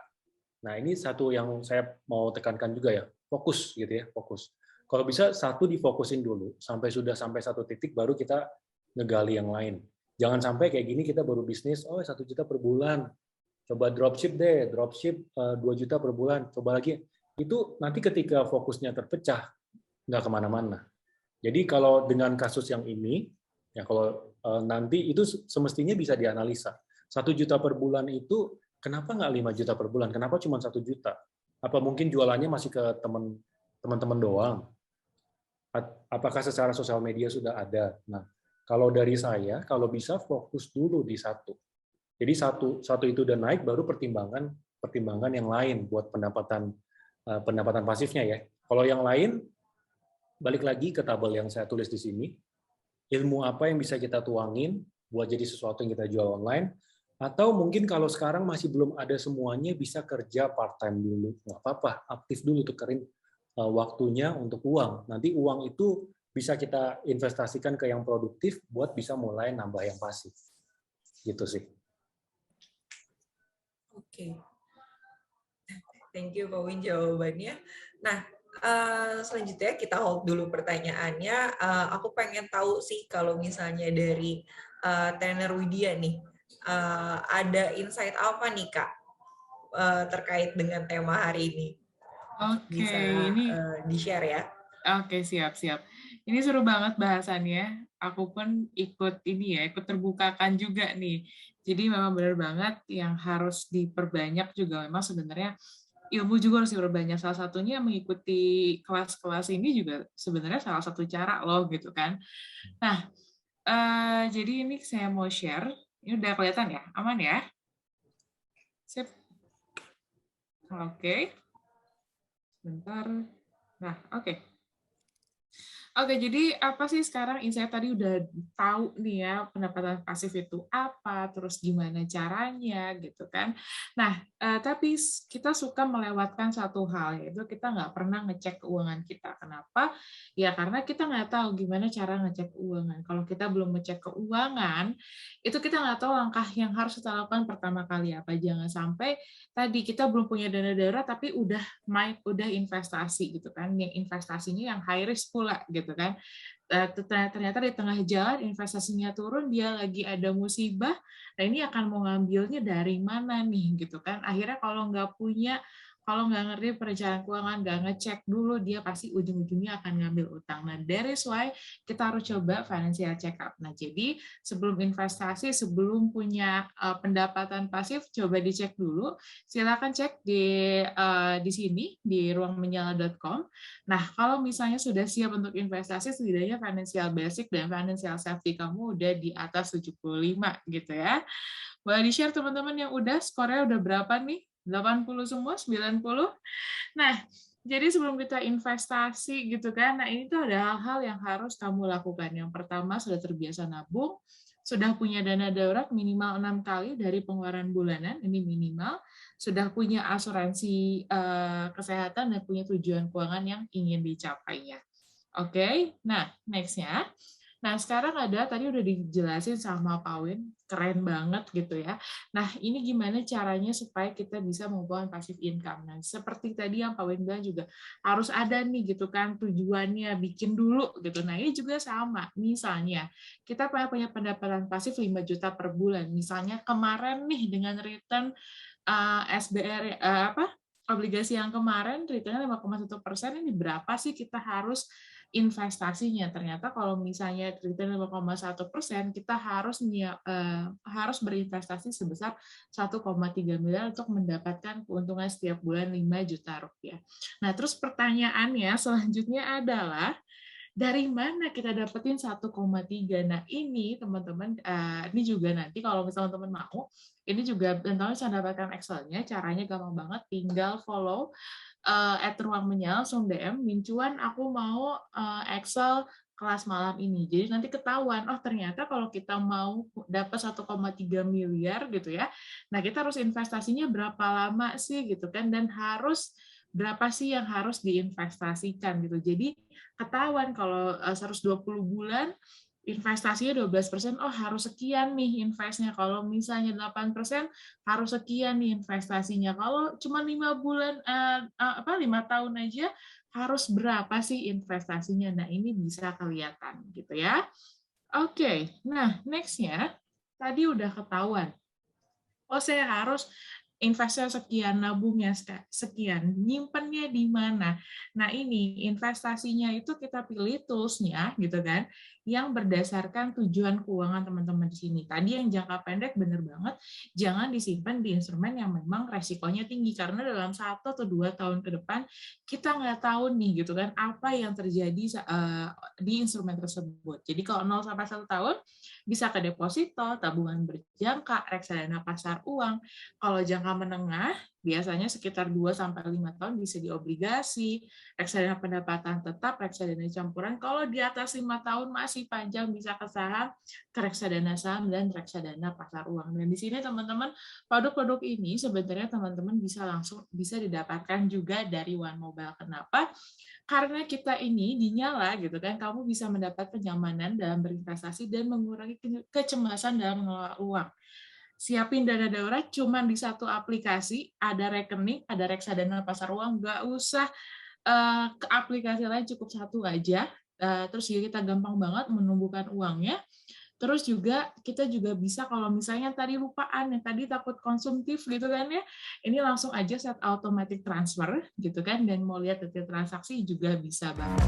nah ini satu yang saya mau tekankan juga ya, fokus gitu ya, fokus. Kalau bisa satu difokusin dulu, sampai satu titik baru kita ngegali yang lain. Jangan sampai kayak gini kita baru bisnis, 1 juta per bulan, coba dropship deh, dropship 2 juta per bulan, coba lagi. Itu nanti ketika fokusnya terpecah, nggak kemana-mana. Jadi kalau dengan kasus yang ini, ya kalau nanti itu semestinya bisa dianalisa. 1 juta per bulan itu, kenapa nggak 5 juta per bulan? Kenapa cuma 1 juta? Apa mungkin jualannya masih ke teman-teman doang? Apakah secara sosial media sudah ada? Nah, kalau dari saya, kalau bisa fokus dulu di satu. Jadi satu itu udah naik, baru pertimbangan yang lain buat pendapatan pasifnya ya. Kalau yang lain, balik lagi ke tabel yang saya tulis di sini, ilmu apa yang bisa kita tuangin buat jadi sesuatu yang kita jual online, atau mungkin kalau sekarang masih belum ada semuanya, bisa kerja part-time dulu. Nggak apa-apa, aktif dulu, tukerin waktunya untuk uang. Nanti uang itu bisa kita investasikan ke yang produktif buat bisa mulai nambah yang pasif. Gitu sih. Oke. Thank you, Pak Win, jawabannya. Nah, selanjutnya kita hold dulu pertanyaannya. Aku pengen tahu sih kalau misalnya dari Trainer Widya nih, ada insight apa nih Kak terkait dengan tema hari ini? Oke, Bisa ini di-share ya. Oke, siap-siap. Ini seru banget bahasannya. Aku pun ikut ini ya, ikut terbukakan juga nih. Jadi memang benar banget yang harus diperbanyak juga memang sebenarnya ilmu juga harus diperbanyak. Salah satunya mengikuti kelas-kelas ini juga sebenarnya salah satu cara loh gitu kan. Nah, jadi ini saya mau share. Ini udah kelihatan ya? Aman ya? Sip. Oke. Sebentar. Nah, oke. Oke, jadi apa sih sekarang saya tadi udah tahu nih ya pendapatan pasif itu apa, terus gimana caranya gitu kan. Nah, tapi kita suka melewatkan satu hal, yaitu kita nggak pernah ngecek keuangan kita. Kenapa? Ya karena kita nggak tahu gimana cara ngecek keuangan. Kalau kita belum ngecek keuangan, itu kita nggak tahu langkah yang harus kita lakukan pertama kali apa. Jangan sampai tadi kita belum punya dana darurat tapi udah investasi gitu kan, yang investasinya yang high risk pula gitu kan. Ternyata di tengah jalan investasinya turun, dia lagi ada musibah, nah ini akan mau ngambilnya dari mana nih gitu kan. Akhirnya kalau nggak ngerti perencanaan keuangan, nggak ngecek dulu, dia pasti ujung-ujungnya akan ngambil utang. Nah, that is why kita harus coba financial check up. Nah, jadi sebelum investasi, sebelum punya pendapatan pasif, coba dicek dulu. Silakan cek di sini, di ruangmenyala.com. Nah, kalau misalnya sudah siap untuk investasi, setidaknya financial basic dan financial safety kamu udah di atas 75 gitu ya. Boleh di-share teman-teman yang udah, skornya udah berapa nih? 80 semua, 90. Nah, jadi sebelum kita investasi gitu kan, nah ini tuh ada hal-hal yang harus kamu lakukan. Yang pertama, sudah terbiasa nabung, sudah punya dana darurat minimal 6 kali dari pengeluaran bulanan, ini minimal, sudah punya asuransi kesehatan dan punya tujuan keuangan yang ingin dicapainya. Oke, nah next-nya. Nah, sekarang tadi udah dijelasin sama Pak Win, keren banget gitu ya. Nah, ini gimana caranya supaya kita bisa mengumpulkan passive income. Nah, seperti tadi yang Pak Win bilang juga, harus ada nih gitu kan tujuannya, bikin dulu gitu. Nah, ini juga sama. Misalnya, kita punya pendapatan pasif 5 juta per bulan. Misalnya kemarin nih dengan return SBR, obligasi yang kemarin, return-nya 5,1%, ini berapa sih kita harus investasinya. Ternyata kalau misalnya return 5,1%, kita harus berinvestasi sebesar 1,3 miliar untuk mendapatkan keuntungan setiap bulan 5 juta rupiah. Nah, terus pertanyaannya selanjutnya adalah, dari mana kita dapetin 1,3? Nah, ini teman-teman, ini juga nanti kalau misalnya teman-teman mau, ini juga teman-teman bisa dapatkan Excel-nya, caranya gampang banget, tinggal follow @ruangmenyala, langsung DM, Mincuan, aku mau Excel kelas malam ini. Jadi nanti ketahuan, oh ternyata kalau kita mau dapat 1,3 miliar gitu ya, nah kita harus investasinya berapa lama sih gitu kan, dan berapa sih yang harus diinvestasikan gitu. Jadi ketahuan kalau 120 bulan investasinya 12%, oh harus sekian nih investnya. Kalau misalnya 8% harus sekian nih investasinya. Kalau cuma 5 tahun aja harus berapa sih investasinya. Nah, ini bisa kelihatan gitu ya. Oke, nah next-nya tadi udah ketahuan. Oh, saya harus investasi sekian, nabungnya sekian, nyimpennya di mana. Nah, ini investasinya itu kita pilih tools-nya gitu kan, yang berdasarkan tujuan keuangan teman-teman di sini. Tadi yang jangka pendek benar banget, jangan disimpan di instrumen yang memang resikonya tinggi, karena dalam 1 atau 2 tahun ke depan kita nggak tahu nih gitu kan apa yang terjadi di instrumen tersebut. Jadi kalau 0 sampai 1 tahun bisa ke deposito, tabungan berjangka, reksadana pasar uang. Kalau jangka menengah, biasanya sekitar 2-5 tahun bisa di obligasi, reksadana pendapatan tetap, reksadana campuran. Kalau di atas 5 tahun masih panjang, bisa ke saham, ke reksadana saham, dan reksadana pasar uang. Dan di sini teman-teman, produk-produk ini sebenarnya teman-teman bisa didapatkan juga dari One Mobile. Kenapa? Karena kita ini dinyala gitu kan, kamu bisa mendapat kenyamanan dalam berinvestasi dan mengurangi kecemasan dalam mengelola uang. Siapin dana darurat cuma di satu aplikasi, ada rekening, ada reksadana pasar uang, nggak usah ke aplikasi lain, cukup satu aja. Terus kita gampang banget menumbuhkan uangnya. Terus juga kita juga bisa kalau misalnya tadi lupaan, yang tadi takut konsumtif gitu kan ya, ini langsung aja set automatic transfer gitu kan, dan mau lihat detail transaksi juga bisa banget.